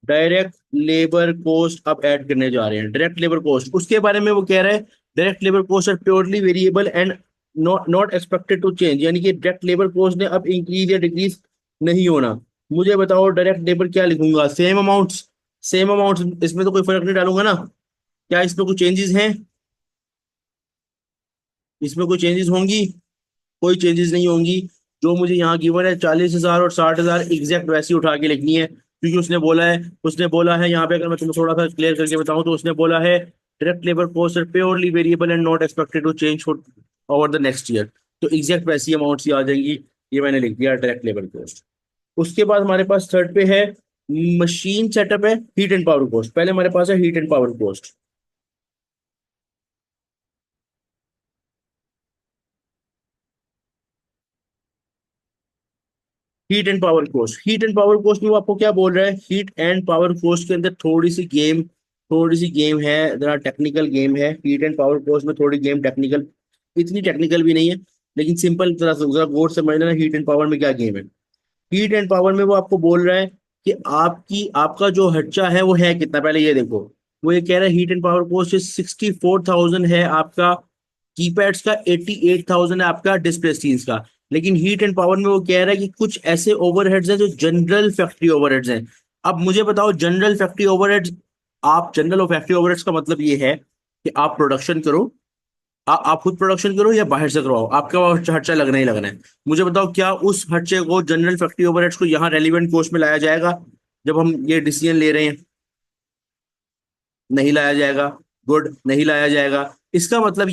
Direct labour cost अब ऐड करने जा रहे हैं। डायरेक्ट लेबर कॉस्ट, उसके बारे में वो कह रहे हैं direct labour cost are purely variable and not not expected to change. यानी कि डायरेक्ट लेबर कॉस्ट ने अब इंक्रीज या डिक्रीज नहीं होना। मुझे बताओ डायरेक्ट लेबर क्या लिखूंगा? सेम अमाउंट्स, इसमें तो कोई फर्क नहीं डालूंगा ना। क्या इसमें कुछ चेंजेस हैं? इसमें कोई चेंजेस होंगी? कोई चेंजेस नहीं होंगी। जो मुझे यहाँ गिवन है 40,000 और 60,000, एग्जैक्ट वैसी उठा के लिखनी है, क्योंकि उसने बोला है यहाँ पे। अगर मैं तुम्हें थोड़ा सा क्लियर करके बताऊं तो उसने बोला है direct labour cost are purely variable and not expected to change for over the next year. तो एग्जैक्ट वैसी अमाउंट्स ही आ जाएंगी। ये मैंने लिख दिया डायरेक्ट लेबर कॉस्ट। उसके बाद हमारे पास थर्ड पे है मशीन सेटअप है, हीट एंड पावर कॉस्ट। पहले हमारे पास है heat and power cost. Heat and power cost में वो आपको क्या बोल रहा है? हीट एंड पावर कॉस्ट के अंदर थोड़ी सी गेम थोड़ी सी गेम है, जरा टेक्निकल गेम है, हीट एंड पावर कोर्स में थोड़ी गेम टेक्निकल, इतनी टेक्निकल भी नहीं है, लेकिन सिंपल तरह से जरा गौर से समझना हीट एंड पावर में क्या गेम है। हीट एंड पावर में वो आपको बोल रहा है कि आपका जो खर्चा है वो है कितना, पहले ये देखो। वो ये कह रहा है हीट एंड पावर कोस्ट 64,000 है आपका कीपैड्स का, 88,000 है आपका डिस्प्ले स्क्रीन का। लेकिन हीट एंड पावर में वो कह रहा है कि कुछ ऐसे ओवरहेड्स हैं जो जनरल फैक्ट्री ओवरहेड्स हैं। अब मुझे बताओ जनरल फैक्ट्री ओवरहेड्स, आप जनरल फैक्ट्री ओवरहेड्स का मतलब ये है कि आप प्रोडक्शन करो, आप खुद प्रोडक्शन करो या बाहर से करवाओ, आपका वो खर्चा लगना ही लगना है। मुझे बताओ क्या उस खर्चे को, जनरल फैक्ट्री ओवरहेड्स को यहाँ रेलिवेंट कॉस्ट में लाया जाएगा जब हम ये डिसीजन ले रहे हैं? नहीं लाया जाएगा। गुड, नहीं लाया जाएगा। इसका मतलब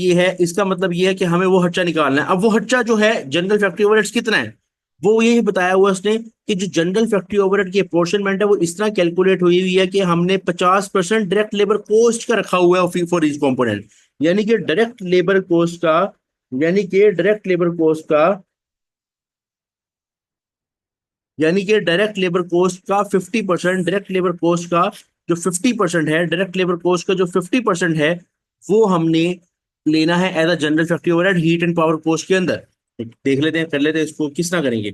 ये है कि हमें वो खर्चा निकालना है। अब वो खर्चा जो है जनरल फैक्ट्री ओवरहेड्स कितना है, वो यही बताया हुआ है उसने कि जो जनरल फैक्ट्री ओवरहेड की अप्रोर्शनमेंट है वो इस तरह कैलकुलेट हुई है कि हमने 50% डायरेक्ट लेबर कॉस्ट का रखा हुआ है फॉर ईच कंपोनेंट। यानी कि डायरेक्ट लेबर कॉस्ट का यानी कि डायरेक्ट लेबर कॉस्ट का यानी कि डायरेक्ट लेबर कॉस्ट का 50%, डायरेक्ट लेबर कॉस्ट का जो 50% है, डायरेक्ट लेबर कॉस्ट का जो 50% है, वो हमने लेना है as a general factory overhead heat and power cost के अंदर। देख लेते हैं, कर लेते हैं इसको किस तरह करेंगे।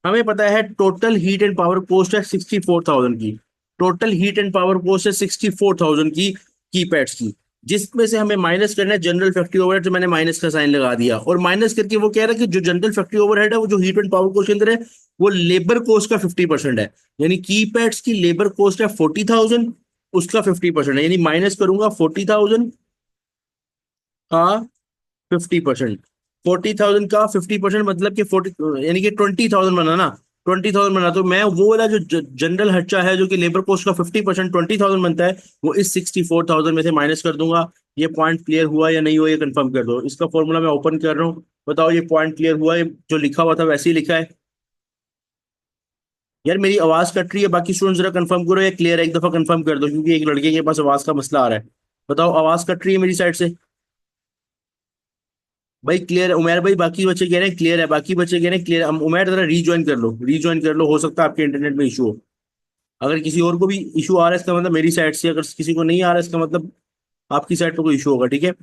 हमें पता है total heat and power cost है 64,000 की, total heat and power cost है 64,000 की कीपैड्स की, जिसमें से हमें माइनस करना है जनरल फैक्ट्री ओवरहेड, तो मैंने माइनस का साइन लगा दिया। और माइनस करके वो कह रहा है कि जो जनरल फैक्ट्री ओवरहेड है वो जो हीट एंड पावर कॉस्ट के अंदर है वो लेबर कॉस्ट का 50% है। यानी कीपैड्स की लेबर कॉस्ट है 40,000, उसका 50% है, यानी माइनस करूंगा 40,000 का 50%। 40,000 का 50% मतलब कि 40 यानी कि 20,000 बना ना, 20,000 बना। तो मैं वो वाला जो जनरल खर्चा है जो कि लेबर कॉस्ट का 50% 20,000 बनता है, वो इस 64,000 में से माइनस कर दूंगा। ये पॉइंट क्लियर हुआ या नहीं हुआ ये कंफर्म कर दो। इसका फॉर्मूला मैं ओपन कर रहा हूँ, बताओ ये पॉइंट क्लियर हुआ? ये जो लिखा हुआ था वैसे ही लिखा है? यार मेरी आवाज कट रही है, बाकी स्टूडेंट जरा कंफर्म करो ये क्लियर है, एक दफा कंफर्म कर दो, क्योंकि एक लड़के के पास आवाज का मसला आ रहा है। बताओ आवाज कट रही है मेरी साइड से? भाई क्लियर है उमेर भाई, बाकी बच्चे कह रहे हैं क्लियर है, बाकी बच्चे कह रहे हैं क्लियर है। उमेर जरा रीज्वाइन कर लो, रीज्वाइन कर लो, हो सकता है आपके इंटरनेट में इशू हो। अगर किसी और को भी इशू आ रहा है इसका मतलब मेरी साइड से, अगर किसी को नहीं आ रहा है इसका मतलब आपकी साइड पर कोई इशू होगा, ठीक है।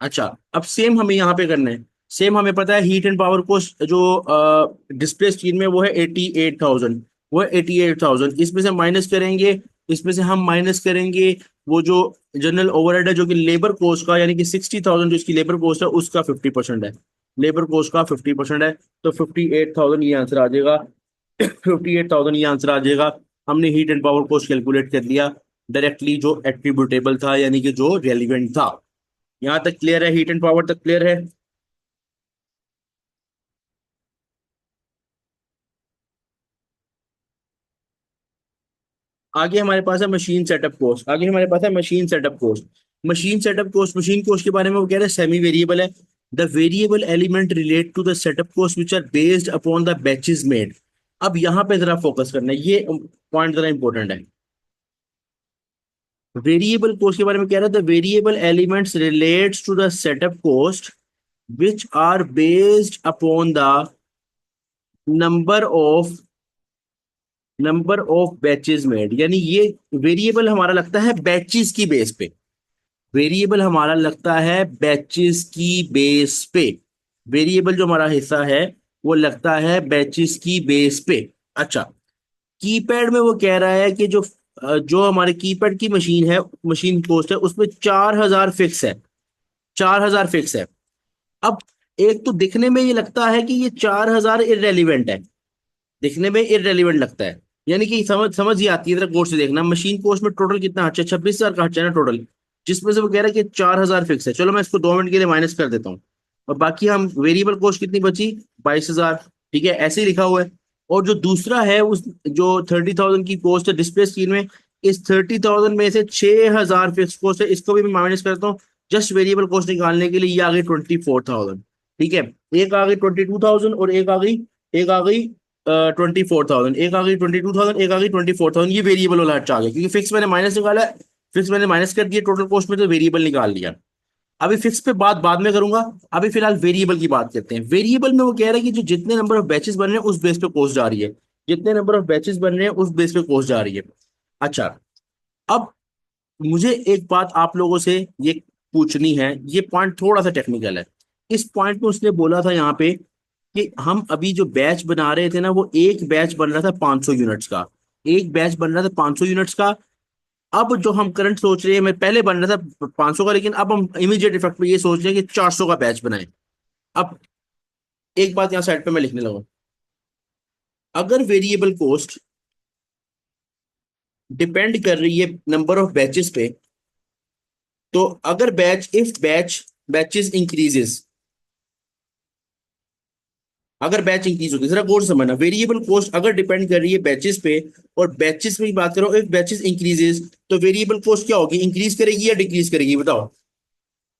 अच्छा, अब सेम हमें यहाँ पे करना है। सेम हमें पता है हीट एंड पावर को जो डिस्प्ले स्क्रीन में वो है 88,000, वो है 88,000। इसमें से माइनस करेंगे, इसमें से हम माइनस करेंगे वो जो जनरल ओवरहेड है जो कि लेबर कोस्ट का, यानी कि 60,000 जो इसकी लेबर कोस्ट है उसका 50% है, लेबर कोस्ट का 50% है। तो 58,000 ये आंसर आ जाएगा। 58,000 ये आंसर आ जाएगा। हमने heat and power cost calculate कर लिया डायरेक्टली, जो एट्रीब्यूटेबल था यानी कि जो रेलिवेंट था। यहां तक क्लियर है? हीट एंड पावर तक क्लियर है? आगे हमारे पास है मशीन सेटअप कॉस्ट, आगे हमारे पास है machine setup cost. Machine setup cost, machine cost के बारे में वो कह रहे हैं सेमी वेरिएबल है। The variable element relate to the setup cost which are based upon the batches made. अब यहाँ पे जरा फोकस करना है, ये पॉइंट जरा इंपॉर्टेंट है। वेरिएबल कॉस्ट के बारे में कह रहा है the variable elements relates to the setup cost which are based upon the number of number of batches made. यानी ये वेरिएबल हमारा लगता है बैचेस की बेस पे, वेरिएबल हमारा लगता है बैचेस की बेस पे, वेरिएबल जो हमारा हिस्सा है वो लगता है बैचेस की बेस पे। अच्छा, कीपैड में वो कह रहा है कि जो हमारे कीपैड की मशीन है, मशीन कॉस्ट है उसमें 4,000 फिक्स है, 4,000 फिक्स है। अब एक तो दिखने में ये लगता है कि ये 4,000 इररेलीवेंट है, दिखने में इररेलीवेंट लगता है। यानी कि समझ समझ ही आती है, इधर कोर्स से देखना, मशीन कोर्स में टोटल कितना खर्चा है? 26,000 का खर्चा है ना टोटल, जिसमें से वो कह रहा है कि 4,000 फिक्स है। चलो मैं इसको 2 मिनट के लिए माइनस कर देता हूँ, और बाकी हम वेरिएबल कॉस्ट कितनी बची? 22,000। ठीक है, ऐसे ही लिखा हुआ है। और जो दूसरा है उस जो 30,000 की कॉस्ट है डिस्प्ले स्क्रीन में, इस 30,000 में से 6,000 फिक्स कॉस्ट है, इसको भी मैं माइनस करता हूँ जस्ट वेरिएबल कॉस्ट निकालने के लिए। ये आ गई 24,000। ठीक है, एक आ गई 22,000 और एक आ गई 24,000, एक आ गई 22,000, एक आ गई 24,000। ये वेरिएबल वाला खर्चा आ गया, क्योंकि फिक्स मैंने माइनस निकाला है, फिक्स मैंने माइनस कर दिया टोटल कॉस्ट में, तो वेरिएबल निकाल लिया। अभी फिक्स पे बात बाद में करूंगा, अभी फिलहाल वेरिएबल की बात करते हैं। वेरिएबल में वो कह रहा है कि जो जितने नंबर ऑफ बैचेस बन रहे हैं उस बेस पे कॉस्ट जा रही है, जितने नंबर ऑफ बैचेस बन रहे हैं उस बेस पे कॉस्ट जा रही है। अच्छा, अब मुझे एक बात आप लोगों से ये पूछनी है, ये पॉइंट थोड़ा सा टेक्निकल है। इस पॉइंट पे उसने बोला था यहाँ पे कि हम अभी जो बैच बना रहे थे ना, वो एक बैच बन रहा था 500 यूनिट्स का। एक बैच बन रहा था 500 यूनिट्स का। अब जो हम करंट सोच रहे हैं, मैं पहले बन रहा था 500 का, लेकिन अब हम इमीडिएट इफेक्ट में ये सोच रहे हैं कि 400 का बैच बनाए। अब एक बात यहाँ साइड पे मैं लिखने लगा, अगर वेरिएबल कॉस्ट डिपेंड कर रही है नंबर ऑफ बैचेस पे, तो अगर batch if batch batches increases, अगर बैच इंक्रीज होती है, जरा गौर से समझना, वेरिएबल कॉस्ट अगर डिपेंड कर रही है बैचेस पे, और बैचेस में ही बात करो, इफ बैचेस इंक्रीजेस, तो वेरिएबल कॉस्ट क्या होगी, इंक्रीज करेगी या डिक्रीज करेगी, बताओ।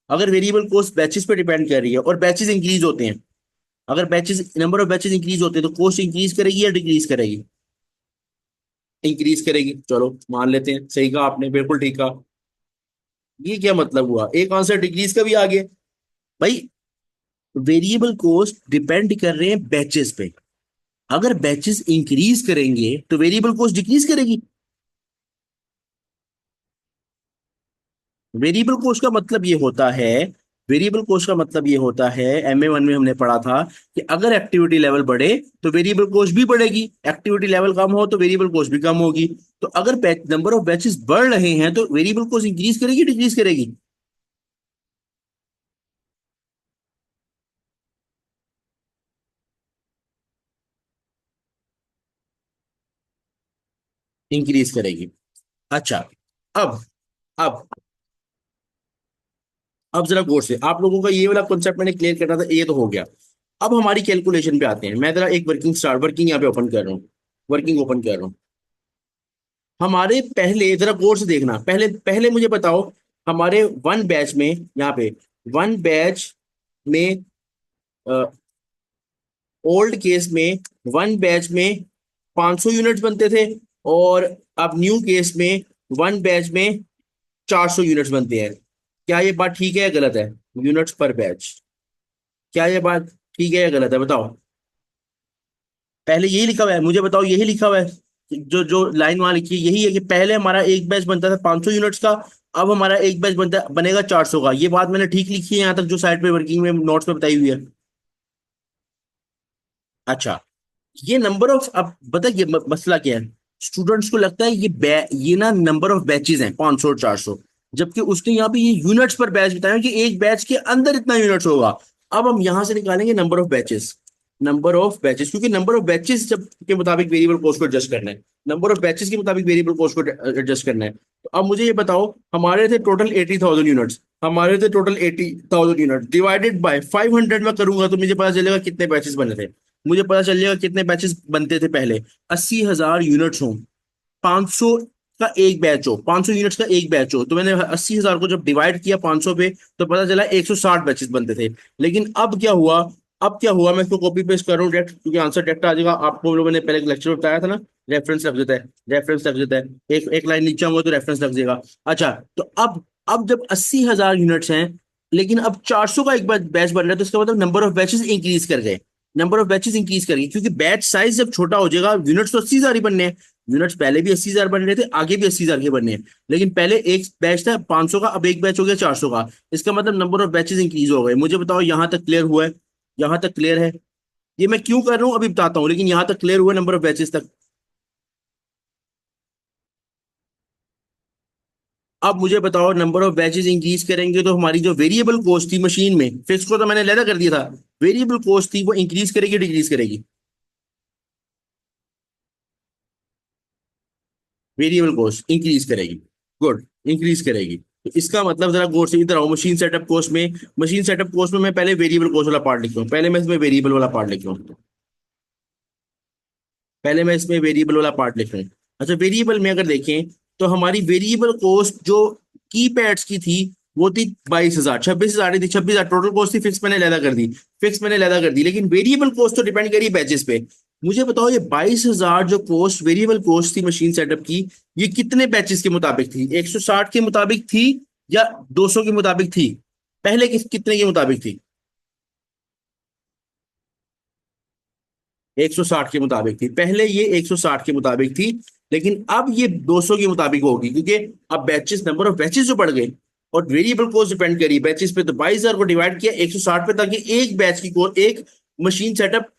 अगर वेरिएबल कॉस्ट बैचेस पे डिपेंड कर रही है और बैचेस इंक्रीज होते हैं, अगर batches number of batches increase होते हैं, तो कॉस्ट इंक्रीज करेगी या डिक्रीज करेगी, इंक्रीज करेगी। चलो मान लेते हैं, सही कहा आपने, बिल्कुल ठीक कहा। ये क्या मतलब हुआ, एक आंसर डिक्रीज का भी आ गया भाई। वेरिएबल कॉस्ट डिपेंड कर रहे हैं बैचेस पे, अगर बैचेस इंक्रीज करेंगे तो वेरिएबल कॉस्ट डिक्रीज करेगी। वेरिएबल कॉस्ट का मतलब ये होता है, वेरिएबल कॉस्ट का मतलब ये होता है, MA1 में हमने पढ़ा था कि अगर एक्टिविटी लेवल बढ़े तो वेरिएबल कॉस्ट भी बढ़ेगी, एक्टिविटी लेवल कम हो तो वेरिएबल कॉस्ट भी कम होगी। तो अगर नंबर ऑफ बैचेस बढ़ रहे हैं तो वेरिएबल कॉस्ट इंक्रीज करेगी डिक्रीज करेगी, इंक्रीज करेगी। अच्छा, अब अब अब जरा गौर से, आप लोगों का ये वाला कॉन्सेप्ट मैंने क्लियर करना था, ये तो हो गया। अब हमारी कैलकुलेशन पे आते हैं। मैं जरा एक वर्किंग यहाँ पे ओपन कर रहा हूँ, वर्किंग ओपन कर रहा हूँ। हमारे पहले जरा गौर से देखना, पहले पहले मुझे बताओ, हमारे वन बैच में, यहाँ पे वन बैच में, ओल्ड केस में वन बैच में 500 यूनिट्स बनते थे, और अब न्यू केस में वन बैच में 400 यूनिट्स बनते हैं। क्या ये बात ठीक है या गलत है, यूनिट्स पर बैच? क्या ये बात ठीक है या गलत है, बताओ। पहले यही लिखा हुआ है, मुझे बताओ, यही लिखा हुआ है, जो जो लाइन वहां लिखी है यही है कि पहले हमारा एक बैच बनता था 500 यूनिट्स का, अब हमारा एक बैच बनता बनेगा 400 का। ये बात मैंने ठीक लिखी है यहाँ तक, जो साइड पे वर्किंग में नोट्स में बताई हुई है। अच्छा, ये नंबर ऑफ, अब बता ये मसला क्या है, स्टूडेंट्स को लगता है ये ना नंबर ऑफ बैचेस हैं 500 और 400, जबकि उसने यहाँ पे ये यूनिट्स पर बैच बताया कि एक बैच के अंदर इतना यूनिट्स होगा। अब हम यहां से निकालेंगे number of batches, number of batches, क्योंकि नंबर ऑफ बैचेस जब के मुताबिक वेरिएबल कॉस्ट को एडजस्ट करना है, नंबर ऑफ बैचेस के मुताबिक वेरिएबल कॉस्ट को एडजस्ट करना है। तो अब मुझे ये बताओ, हमारे थे टोटल 80,000 यूनिट्स, हमारे थे टोटल 80,000 यूनिट, डिवाइडेड बाय 500 में करूंगा तो मुझे पता चलेगा कितने बैचेस बने थे। मुझे पता चल जाएगा कितने बैचेस बनते थे पहले, 80,000 यूनिट्स हो, 500 का एक बैच हो, 500 यूनिट्स का एक बैच हो, तो मैंने 80,000 को जब डिवाइड किया 500 पे, तो पता चला 160 बैचेस बनते थे। लेकिन अब क्या हुआ, अब क्या हुआ, मैं इसको कॉपी पेस्ट कर रहा हूँ डायरेक्ट, क्योंकि आंसर डायरेक्ट आ जाएगा। आपको लोगों ने पहले लेक्चर में बताया था ना, रेफरेंस लग जाता है, रेफरेंस लग जाता है, एक एक लाइन नीचे होगा तो रेफरेंस लग जाएगा। अच्छा, तो अब जब 80,000 यूनिट्स हैं, लेकिन अब 400 का एक बैच बन रहा है, तो इसका मतलब नंबर ऑफ बैचेस इंक्रीज कर गए, नंबर ऑफ बैचेस इंक्रीज कर गए, क्योंकि बैच साइज जब छोटा हो जाएगा, यूनिट्स तो 80,000 ही बनने हैं। यूनिट्स पहले भी 80,000 बन रहे थे, आगे भी 80,000 के बनने हैं, लेकिन पहले एक बैच था 500 का, अब एक बैच हो गया 400 का। इसका मतलब नंबर ऑफ बैचेस इंक्रीज हो गए। मुझे बताओ, यहां तक क्लियर हुआ है? यहां तक क्लियर है? ये मैं क्यों कर रहा हूं अभी बताता हूँ, लेकिन यहां तक क्लियर हुआ नंबर ऑफ बैचेस तक। अब मुझे बताओ, नंबर ऑफ बैचेस इंक्रीज करेंगे तो हमारी जो वेरिएबल कॉस्ट थी मशीन में, फिक्स को तो मैंने अलग कर दिया था, वेरिएबल कॉस्ट थी वो इंक्रीज करेगी डिक्रीज करेगी? वेरिएबल कॉस्ट इंक्रीज करेगी। गुड, इंक्रीज करेगी। तो इसका मतलब जरा गौर से इधर आओ, मशीन सेटअप कॉस्ट में, मशीन सेटअप कॉस्ट में मैं पहले वेरिएबल कॉस्ट वाला पार्ट लिख रहा हूँ, पहले मैं इसमें वेरिएबल वाला पार्ट लिख रहा हूँ, पहले मैं इसमें वेरिएबल वाला पार्ट लिख रहा हूँ। अच्छा, वेरिएबल में अगर देखें, तो हमारी वेरिएबल कॉस्ट जो की पैड्स की थी, वो थी 22,000, 26,000 नहीं थी, 26,000 टोटल कॉस्ट थी, फिक्स मैंने अलहदा कर दी, फिक्स मैंने अलहदा कर दी, लेकिन वेरिएबल कॉस्ट तो डिपेंड करी बैचेस पे। मुझे बताओ, ये 22,000 जो कॉस्ट वेरिएबल कॉस्ट थी मशीन सेटअप की, ये कितने बैचेस के मुताबिक थी, 160 के मुताबिक थी या 200 के मुताबिक थी? पहले कितने के मुताबिक थी? 160 के मुताबिक थी पहले, ये 160 के मुताबिक थी, लेकिन अब ये 200 के मुताबिक होगी, क्योंकि अब बैचेस, नंबर ऑफ बैचेस जो बढ़ गए, और वेरिएबल कॉस्ट डिपेंड करी बैचेस पे, तो 22,000 को डिवाइड किया 160 पे, ताकि एक बैच की एक मशीन सेटअप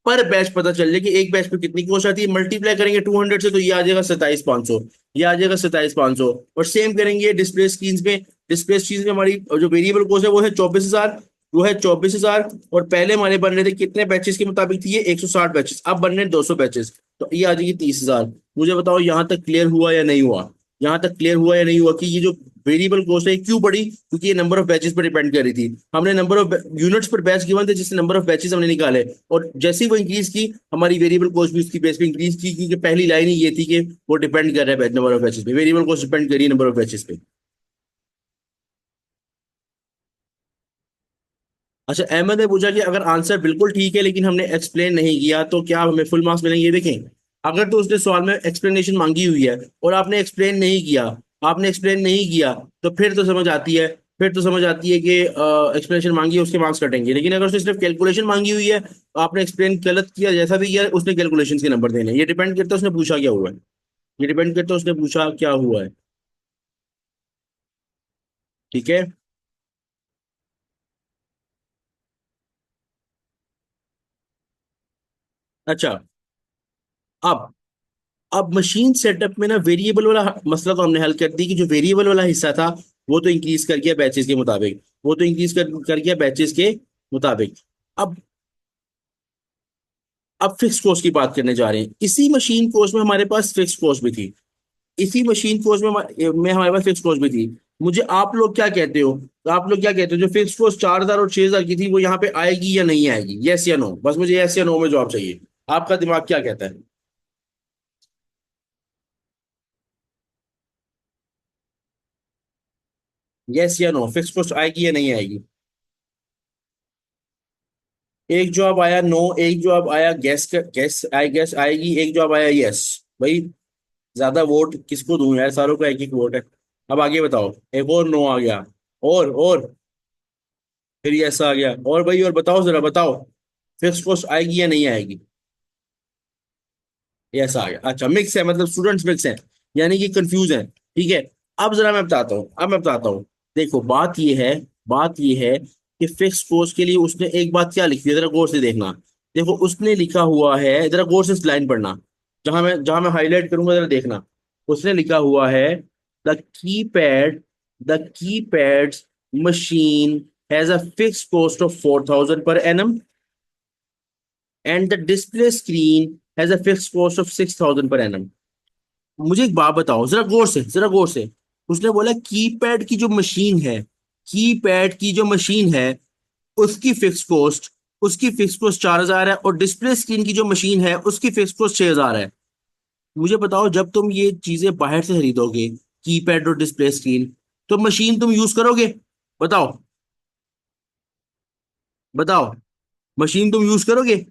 पर बैच पता चल जाए कि एक बैच पे कितनी कॉस्ट आती है। मल्टीप्लाई करेंगे 200 से, तो ये आ जाएगा 27,500, ये आ जाएगा 27,500। और सेम करेंगे डिस्प्ले स्क्रीन पे, डिस्प्ले स्क्रीन पे हमारी जो वेरिएबल कॉस्ट है वो है 24,000, वो है 24,000। और पहले हमारे बन रहे थे कितने बैचेस के मुताबिक थी, ये 160 बैचेस, अब बन रहे हैं 200 बैचेस, तो ये आ जाएगी 30,000। मुझे बताओ यहाँ तक क्लियर हुआ या नहीं हुआ? यहाँ तक क्लियर हुआ या नहीं हुआ कि ये जो वेरिएबल कॉस्ट है क्यों बढ़ी? क्योंकि ये नंबर ऑफ बैचेस पर डिपेंड कर रही थी। हमने नंबर ऑफ यूनिट्स पर बैच गिवन थे, जिससे नंबर ऑफ बैचेस हमने निकाले, और जैसे ही वो इंक्रीज की, हमारी वेरिएबल कॉस्ट भी उसकी बेस पे इंक्रीज की, क्योंकि पहली लाइन ही ये थी कि वो डिपेंड कर रहा है नंबर ऑफ बैचेस पे, वेरिएबल कॉस्ट डिपेंड करिए नंबर ऑफ बैचेस पे। अच्छा, अहमद ने पूछा कि अगर आंसर बिल्कुल ठीक है लेकिन हमने एक्सप्लेन नहीं किया तो क्या हमें फुल मार्क्स मिलेंगे? ये देखें, अगर तो उसने सवाल में एक्सप्लेनेशन मांगी हुई है और आपने एक्सप्लेन नहीं किया, आपने एक्सप्लेन नहीं किया, तो फिर तो समझ आती है, फिर तो समझ आती है कि एक्सप्लेनेशन मांगी है उसके मार्क्स कटेंगे। लेकिन अगर उसने सिर्फ कैलकुलेशन मांगी हुई है, आपने एक्सप्लेन गलत किया, जैसा भी किया, उसने कैलकुलेशन के नंबर देने हैं। ये डिपेंड करता है उसने पूछा क्या हुआ है, ये डिपेंड करता है उसने पूछा क्या हुआ है। ठीक है। अच्छा, अब अब मशीन सेटअप में ना वेरिएबल वाला मसला तो हमने हल कर दी, कि जो वेरिएबल वाला हिस्सा था वो तो इंक्रीज कर गया बैचेस के मुताबिक, वो तो इंक्रीज कर गया बैचेस के मुताबिक। अब अब फिक्स कॉस्ट की बात करने जा रहे हैं। इसी मशीन कोस्ट में हमारे पास फिक्स कॉस्ट भी थी, इसी मशीन कोस्ट में हमारे पास फिक्स कॉस्ट भी थी। मुझे आप लोग क्या कहते हो, आप लोग क्या कहते हो, जो फिक्स कॉस्ट 4,000 और 6,000 की थी वो यहाँ पे आएगी या नहीं आएगी? यस या नो, बस मुझे यस या नो में जवाब चाहिए। आपका दिमाग क्या कहता है? यस या नो, फिक्स कॉस्ट आएगी या नहीं आएगी? एक जवाब आया नो, एक जवाब आया गैस, गैस आई गैस आएगी, एक जवाब आया यस। भाई, ज्यादा वोट किसको दूं यार, सारों का एक एक वोट है। अब आगे बताओ, एक और नो आ गया, और फिर यस आ गया, और भाई और बताओ, जरा बताओ, फिक्स कॉस्ट आएगी या नहीं आएगी? यस आ गया। अच्छा, मिक्स है, मतलब स्टूडेंट्स मिक्स है, यानी कि कंफ्यूज है। ठीक है। अब जरा मैं बताता हूँ, अब मैं बताता हूँ। देखो, बात ये है कि फिक्स कॉस्ट के लिए उसने एक बात क्या लिखी है, जरा गौर से देखना। देखो, उसने लिखा हुआ है, जरा गौर से इस लाइन पढ़ना, जहां मैं हाईलाइट करूंगा, जरा देखना। उसने लिखा हुआ है, the key pad the key pads machine has a fix cost of 4,000 per annum, and the display screen has a fix cost of 6,000 per annum. मुझे एक बात बताओ, जरा गौर से, जरा गौर से। उसने बोला कीपैड की जो मशीन है, कीपैड की जो मशीन है, उसकी फिक्स कॉस्ट, उसकी फिक्स कॉस्ट 4,000 है, और डिस्प्ले स्क्रीन की जो मशीन है उसकी फिक्स कॉस्ट 6,000 है। मुझे बताओ, जब तुम ये चीजें बाहर से खरीदोगे, कीपैड और डिस्प्ले स्क्रीन, तो मशीन तुम यूज करोगे? बताओ, बताओ, मशीन तुम यूज करोगे?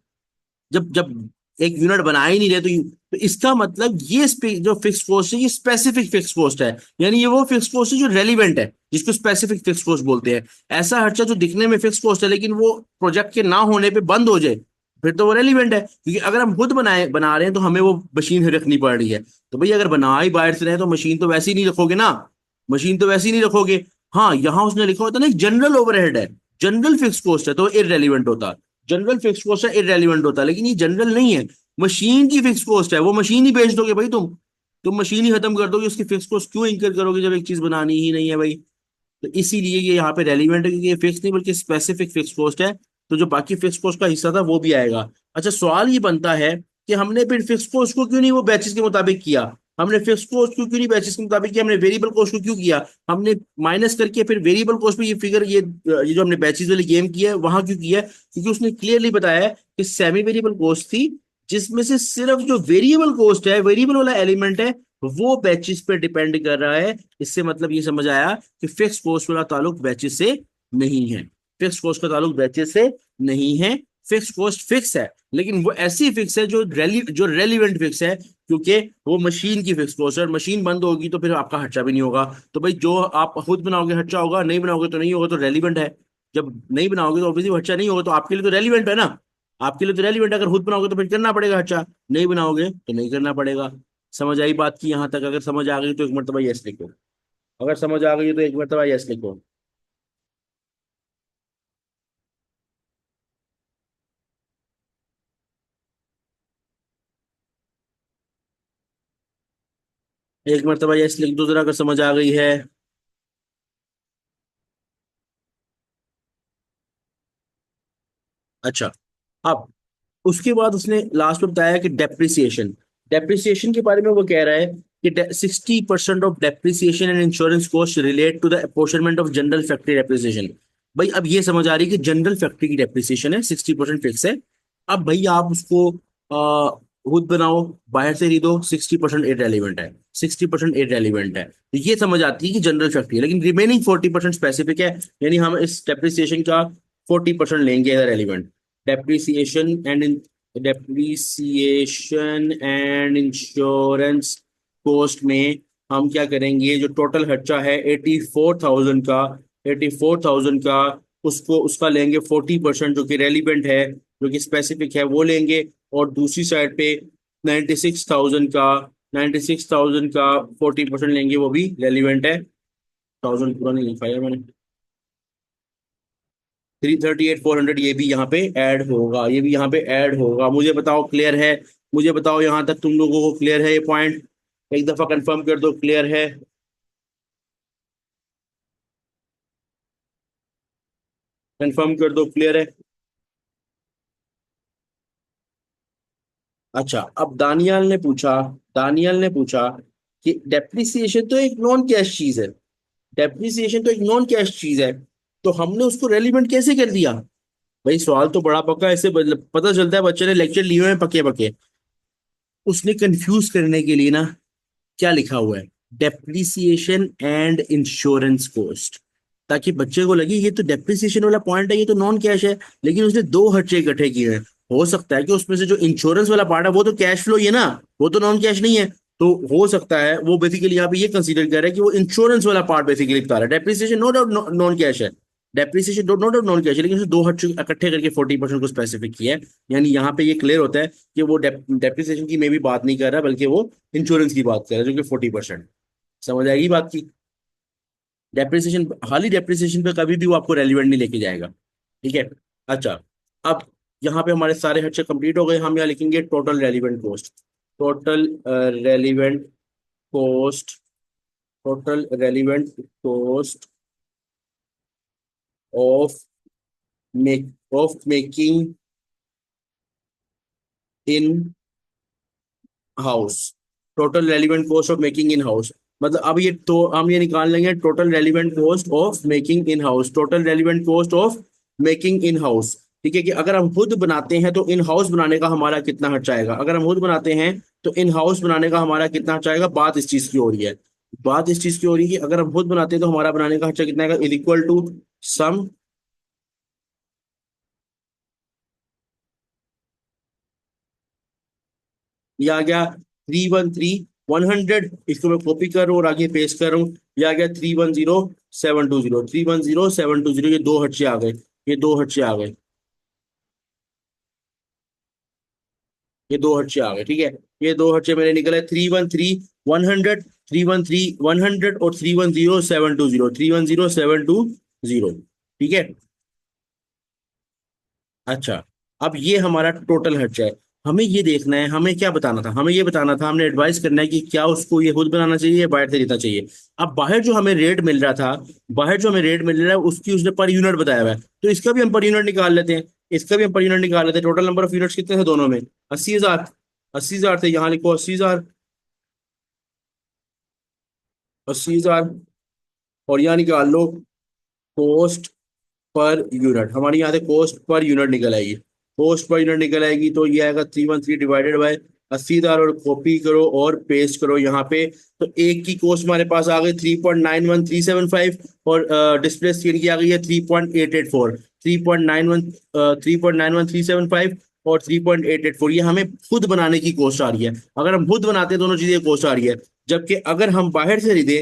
जब जब एक यूनिट बना ही नहीं रहे, तो इसका मतलब ये जो फिक्स कॉस्ट है ये स्पेसिफिक फिक्स कॉस्ट है। यानी ये वो फिक्स कॉस्ट है जो रेलिवेंट है, जिसको स्पेसिफिक फिक्स कॉस्ट बोलते हैं। ऐसा खर्चा जो दिखने में फिक्स कॉस्ट है लेकिन वो प्रोजेक्ट के ना होने पे बंद हो जाए, फिर तो वो रेलिवेंट है। क्योंकि अगर हम खुद बना रहे हैं तो हमें वो मशीन रखनी पड़ रही है। तो भाई, अगर बना ही बाहर से रहे तो मशीन तो वैसे ही नहीं रखोगे ना, मशीन तो वैसे ही नहीं रखोगे। हाँ, यहाँ उसने लिखा होता ना, एक जनरल ओवरहेड है, जनरल फिक्स कॉस्ट है, तो इररेलीवेंट होता। जनरल फिक्स कॉस्ट है, इररेलीवेंट होता, लेकिन ये जनरल नहीं है। मशीन की फिक्स कॉस्ट है, वो मशीन ही बेच दोगे भाई तुम मशीन ही खत्म कर दोगे, उसकी फिक्स कॉस्ट क्यों इंकर करोगे जब एक चीज बनानी ही नहीं है भाई? तो इसीलिए ये यहाँ पे रेलिवेंट है, क्योंकि ये फिक्स नहीं बल्कि स्पेसिफिक फिक्स कॉस्ट है। तो जो बाकी फिक्स कॉस्ट का हिस्सा था वो भी आएगा। अच्छा, सवाल ये बनता है कि हमने फिर फिक्स कॉस्ट को क्यों नहीं वो बैचेस के मुताबिक किया? हमने फिक्स कॉस्ट क्यों क्यों नहीं बैचेस के मुताबिक किया? हमने वेरिएबल कॉस्ट को क्यों किया? हमने माइनस करके फिर वेरिएबल कॉस्ट पे ये फिगर, ये जो हमने बैचेस वाली गेम की है वहां क्यों किया है? क्योंकि उसने क्लियरली बताया है कि सेमी वेरिएबल कॉस्ट थी, जिसमें से सिर्फ जो वेरिएबल कॉस्ट है, वेरिएबल वाला एलिमेंट है, वो बैचेस पे डिपेंड कर रहा है। इससे मतलब ये समझ आया कि फिक्स कॉस्ट वाला ताल्लुक बैचेस से नहीं है, फिक्स कॉस्ट का ताल्लुक बैचेस से नहीं है। फिक्स कॉस्ट फिक्स है, लेकिन वो ऐसी फिक्स है जो रेलिवेंट फिक्स है, क्योंकि वो मशीन की फिक्स कॉस्ट है, और मशीन बंद होगी तो फिर आपका खर्चा भी नहीं होगा। तो भाई, जो आप खुद बनाओगे खर्चा होगा, नहीं बनाओगे तो नहीं होगा, तो रेलिवेंट है। जब नहीं बनाओगे तो ऑब्वियसली खर्चा नहीं होगा, तो आपके लिए तो रेलिवेंट है ना। आपके लिए तो रेलिवेंट, अगर खुद बनाओगे तो फिर करना पड़ेगा खर्चा, नहीं बनाओगे तो नहीं करना पड़ेगा। समझ आई बात की यहाँ तक? अगर समझ आ गई तो एक मरतबा यस लिखो, अगर समझ आ गई तो एक मरतबा यस लिखो। एक मरतबा यस लिख दो जरा, अगर समझ आ गई है। अच्छा, अब उसके बाद उसने लास्ट में बताया कि डेप्रिसिएशन, डेप्रिसिएशन के बारे में वो कह रहा है कि 60% of depreciation and insurance cost relate to the apportionment of general factory depreciation. भाई अब ये समझ आ रही है कि जनरल फैक्ट्री की डेप्रिसिएशन है 60% फिक्स है। अब भाई आप उसको खुद बनाओ, बाहर से खरीदो, 60% इररेलीवेंट है, 60% इररेलीवेंट है। तो ये समझ आती है कि जनरल फैक्ट्री है, लेकिन रिमेनिंग 40% स्पेसिफिक है, यानी हम इस डेप्रिसिएशन का 40% लेंगे as relevant. depreciation and in, depreciation and insurance cost में हम क्या करेंगे, जो टोटल खर्चा है 84,000 का, 84,000 का, उसको उसका लेंगे 40% जो कि रेलिवेंट है, जो कि स्पेसिफिक है, वो लेंगे। और दूसरी साइड पे 96,000 का, 96,000 का 40% लेंगे, वो भी रेलिवेंट है। 1000 पूरा नहीं लिखा यार मैंने। 338,400 ये भी यहाँ पे ऐड होगा, ये भी यहाँ पे ऐड होगा। मुझे बताओ क्लियर है? मुझे बताओ यहाँ तक तुम लोगों को क्लियर है ये पॉइंट? एक दफा कंफर्म कर दो क्लियर है। कंफर्म कर दो क्लियर है। अच्छा, अब दानियल ने पूछा कि डेप्रिसिएशन तो एक नॉन कैश चीज है, डेप्रिसिएशन तो एक नॉन कैश चीज है, तो हमने उसको रेलिवेंट कैसे कर दिया? भाई सवाल तो बड़ा पक्का, ऐसे पता चलता है बच्चे ने लेक्चर लिए हुए हैं पके पके। उसने कंफ्यूज करने के लिए ना क्या लिखा हुआ है, डेप्रिसिएशन एंड इंश्योरेंस कॉस्ट, ताकि बच्चे को लगे ये तो डेप्रिसिएशन वाला पॉइंट है, ये तो नॉन कैश है, लेकिन उसने दो खर्चे इकट्ठे किए हैं। हो सकता है कि उसमें से जो इंश्योरेंस वाला पार्ट है वो तो कैश फ्लो ही है ना, वो तो नॉन कैश नहीं है। तो हो सकता है वो बेसिकली यहाँ पे ये कंसीडर कर रहा है कि वो इंश्योरेंस वाला पार्ट बेसिकली बता रहा है। Depreciation no doubt non cash है, depreciation no doubt non cash है, लेकिन उसने दो खर्चे इकट्ठे करके 40% को स्पेसिफिक किया है। यानी यहाँ पे ये क्लियर होता है कि वो डेप्रिसिएशन की में भी बात नहीं कर रहा, बल्कि वो इंश्योरेंस की बात कर रहा है, जो कि 40%। समझ आएगी बात की? डेप्रिसिएशन, हाली डेप्रिसिएशन पे कभी भी वो आपको रेलिवेंट नहीं लेके जाएगा। ठीक है। अच्छा, अब यहाँ पे हमारे सारे खर्चे कंप्लीट हो गए, हम यहाँ लिखेंगे total relevant cost. Total relevant cost, total relevant cost of making in house, total relevant cost of making in house. मतलब अब ये तो हम ये निकाल लेंगे, total relevant cost of making in house, total relevant cost of making in house. ठीक है, कि अगर हम खुद बनाते हैं तो इन हाउस बनाने का हमारा कितना खर्चा आएगा, अगर हम खुद बनाते हैं तो इन हाउस बनाने का हमारा कितना खर्चा आएगा। बात इस चीज की हो रही है, बात इस चीज की हो रही है कि अगर हम खुद बनाते हैं तो हमारा बनाने का खर्चा कितना आएगा, इज इक्वल टू सम, ये आ गया 313,100, इसको मैं कॉपी कर रहा हूँ और आगे पेस्ट कर रहा हूँ। ये आ गया 310,720, 310,720, ये दो खर्चे आ गए, ये दो खर्चे आ गए, ये दो खर्चे आ गए। ठीक है, ये दो खर्चे मेरे निकले 313,100, 313,100 और 310,720, 310,720। ठीक है। अच्छा, अब ये हमारा टोटल खर्चा है। हमें ये देखना है, हमें क्या बताना था, हमें ये बताना था, हमने एडवाइस करना है कि क्या उसको ये खुद बनाना चाहिए या बाहर से लेना चाहिए। अब बाहर जो हमें रेट मिल रहा था, बाहर जो हमें रेट मिल रहा है उसकी उसने पर यूनिट बताया हुआ है, तो इसका भी हम पर यूनिट निकाल लेते हैं, इसका भी हम पर यूनिट निकाल लेते हैं। टोटल नंबर ऑफ यूनिट्स कितने थे दोनों में? 80,000, 80,000 थे, यहाँ लिखो 80,000, 80,000। और यहाँ निकाल लो कॉस्ट पर यूनिट, हमारी यहाँ से कॉस्ट पर यूनिट निकल आएगी, कॉस्ट पर यूनिट निकल आएगी। तो ये आएगा 313 डिवाइडेड बाय 80,000, और कॉपी करो और पेस्ट करो यहाँ पे। तो एक की कॉस्ट हमारे पास आ गई 3.91375, और डिस्प्ले स्क्रीन की आ गई है 3.884, 3.91375 और 3.884। ये हमें खुद बनाने की कॉस्ट आ रही है। अगर हम खुद बनाते हैं दोनों चीजें कॉस्ट आ रही है। जबकि अगर हम बाहर से खरीदे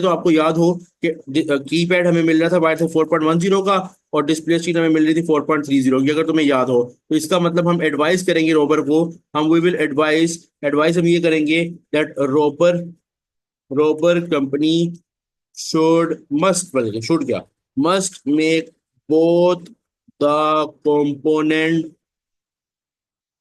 तो आपको याद हो कि कीपैड हमें मिल रहा था बाहर से 4.10 का, और डिस्प्ले स्क्रीन हमें मिल रही थी 4.30 की, अगर तुम्हें याद हो। तो इसका मतलब हम एडवाइस करेंगे रोबर को, हम वी विल एडवाइस एडवाइस हम ये करेंगे that Rober Rober company should क्या, must make both the component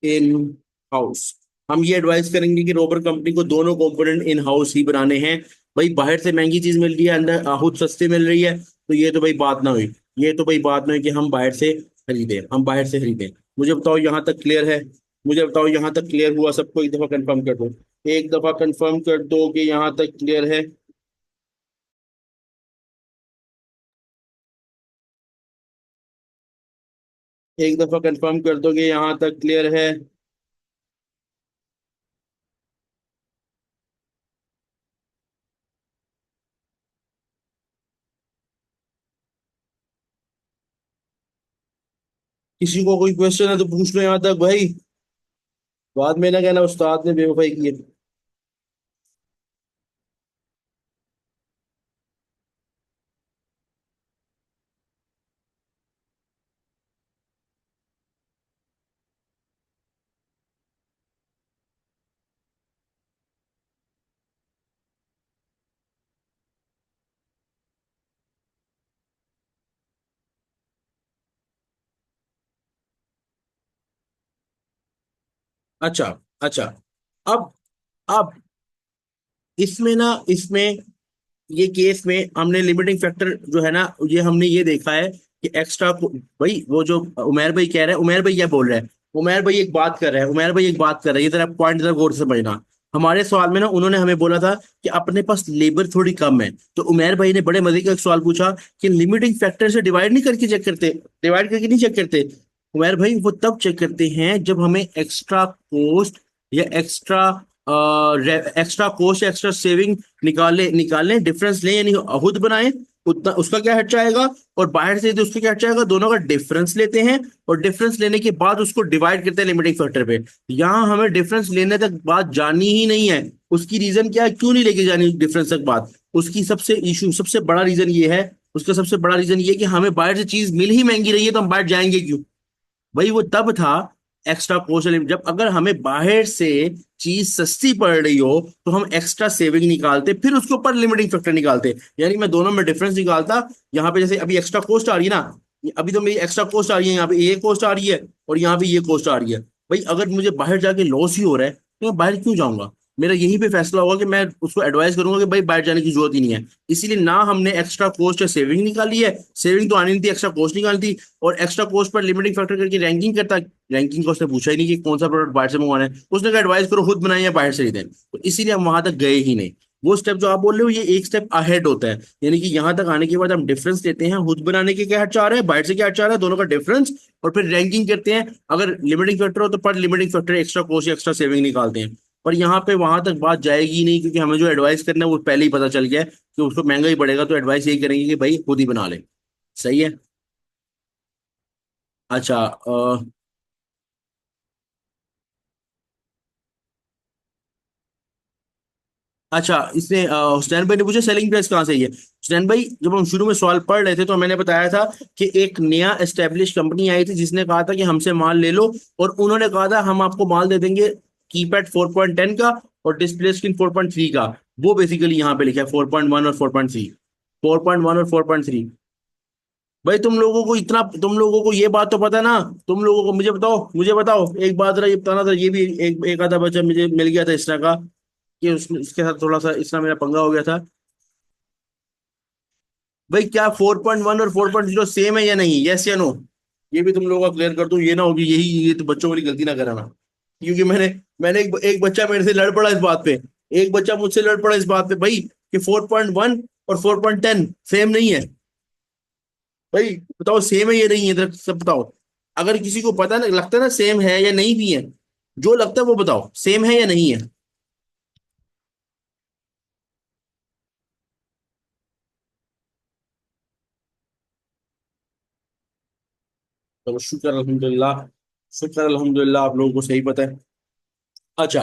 in house. हम ये एडवाइस करेंगे कि रोबर कंपनी को दोनों कंपोनेंट इन हाउस ही बनाने हैं। भाई बाहर से महंगी चीज मिल रही है, अंदर खुद सस्ती मिल रही है, तो ये तो भाई बात ना हुई। ये तो भाई बात ना हुई कि हम बाहर से खरीदें। मुझे बताओ यहाँ तक क्लियर है? मुझे बताओ यहाँ तक क्लियर हुआ सबको? एक दफा कंफर्म कर दो, एक दफा कंफर्म कर दो कि यहाँ तक क्लियर है। एक दफा कंफर्म कर दो कि यहाँ तक क्लियर है। किसी को कोई क्वेश्चन है तो पूछ लो यहाँ तक भाई, बाद में ना कहना उस्ताद ने बेवफाई की है। अच्छा, अच्छा। अब अब इसमें ये केस में हमने लिमिटिंग फैक्टर जो है ना, ये हमने ये देखा है कि एक्स्ट्रा को, भाई वो जो उमेर भाई कह रहे हैं, उमेर भाई क्या बोल रहे हैं, उमेर भाई एक बात कर रहे हैं, उमेर भाई एक बात कर रहे हैं, ये तेरा पॉइंट जरा गौर से समझना। हमारे सवाल में ना उन्होंने हमें बोला था कि अपने पास लेबर थोड़ी कम है, तो उमेर भाई ने बड़े मजे का एक सवाल पूछा कि लिमिटिंग फैक्टर से डिवाइड नहीं करके चेक करते, डिवाइड करके नहीं चेक करते। उमेर भाई वो तब चेक करते हैं जब हमें एक्स्ट्रा कोस्ट या एक्स्ट्रा कोस्ट या एक्स्ट्रा सेविंग निकालने डिफरेंस लें, यानी खुद बनाए, उतना उसका क्या खर्चा आएगा, और बाहर से तो उसका क्या खर्चा आएगा, दोनों का डिफरेंस लेते हैं, और डिफरेंस लेने के बाद उसको डिवाइड करते हैं लिमिटिंग फैक्टर पे। यहाँ हमें डिफरेंस लेने तक बात जानी ही नहीं है। उसकी रीजन क्या है, क्यों नहीं लेके जानी डिफरेंस तक बात? उसकी सबसे बड़ा रीजन ये है, उसका सबसे बड़ा रीजन ये है कि हमें बाहर से चीज मिल ही महंगी रही है, तो हम बाहर जाएंगे क्यों? भाई वो तब था एक्स्ट्रा कोस्ट, जब अगर हमें बाहर से चीज सस्ती पड़ रही हो तो हम एक्स्ट्रा सेविंग निकालते, फिर उसके ऊपर लिमिटिंग फैक्टर निकालते। यानी मैं दोनों में डिफरेंस निकालता। यहाँ पे जैसे अभी एक्स्ट्रा कोस्ट आ रही है ना, अभी तो मेरी एक्स्ट्रा कोस्ट आ रही है, यहाँ पे ये कोस्ट आ रही है और यहाँ पे ये कोस्ट आ रही है। भाई अगर मुझे बाहर जाके लॉस ही हो रहा है तो मैं बाहर क्यों जाऊंगा? मेरा यहीं पे फैसला होगा कि मैं उसको एडवाइस करूंगा कि भाई बाहर जाने की जरूरत ही नहीं है। इसीलिए ना हमने एक्स्ट्रा कॉस्ट या सेविंग निकाली है, सेविंग तो आनी नहीं थी, एक्स्ट्रा कॉस्ट निकाली थी। और extra cost per limiting factor करके रैंकिंग करता, रैंकिंग का उसने पूछा ही नहीं कि कौन सा प्रोडक्ट बाहर से मंगवाना है, उसने कहा एडवाइस करो खुद बनाए या बाहर से ही दें, तो इसीलिए हम वहां तक गए ही नहीं। वो स्टेप जो आप बोल रहे हो ये एक स्टेप अहेड होता है, यानी कि यहाँ तक आने के बाद हम डिफरेंस लेते हैं, खुद बनाने के क्या हर्चा आ रहा है, बाहर से क्या हर्चा आ रहा है, दोनों का डिफरेंस, और फिर रैंकिंग करते हैं। अगर लिमिटिंग फैक्टर हो तो पर लिमिटिंग फैक्टर एक्स्ट्रा कॉस्ट या एक्स्ट्रा सेविंग निकालते हैं। पर यहाँ पे वहां तक बात जाएगी ही नहीं, क्योंकि हमें जो एडवाइस करना है वो पहले ही पता चल गया है कि उसको महंगा ही पड़ेगा, तो एडवाइस यही करेंगे कि भाई खुद ही बना ले। सही है। अच्छा। अच्छा, इसने हुसैन भाई ने पूछा सेलिंग प्राइस कहाँ से ही है। हुसैन भाई जब हम शुरू में सवाल पढ़ रहे थे तो मैंने बताया था कि एक नया एस्टेब्लिश कंपनी आई थी जिसने कहा था कि हमसे माल ले लो, और उन्होंने कहा था हम आपको माल दे देंगे कीपैड 4.10 का और डिस्प्ले स्क्रीन 4.3 का। वो बेसिकली यहाँ पे लिखा है 4.1 और 4.3, 4.1 और 4.3। भाई तुम लोगों को ये बात तो पता है ना? तुम लोगों को मुझे बताओ एक बात रहा, ये बताना था, ये भी एक आधा बच्चा मुझे मिल गया था इस तरह का कि उसके साथ थोड़ा सा इस तरह मेरा पंगा हो गया था। भाई क्या 4.1 और 4.0 सेम है या नहीं, यस या नो? ये भी तुम लोगों का क्लियर कर दूं, ये ना होगी यही, ये तो बच्चों वाली गलती ना कराना। क्योंकि मैंने एक बच्चा मेरे से लड़ पड़ा इस बात पे, एक बच्चा मुझसे लड़ पड़ा इस बात पे भाई कि 4.1 और 4.10 सेम नहीं है। भाई बताओ सेम है या नहीं है, इधर सब बताओ। अगर किसी को पता ना लगता है ना सेम है या नहीं भी है, जो लगता है वो बताओ सेम है या नहीं है। चलो शुक्र अल्हम्दुलिल्लाह, शुक्र अल्हम्दुलिल्लाह आप लोगों को सही पता है। अच्छा,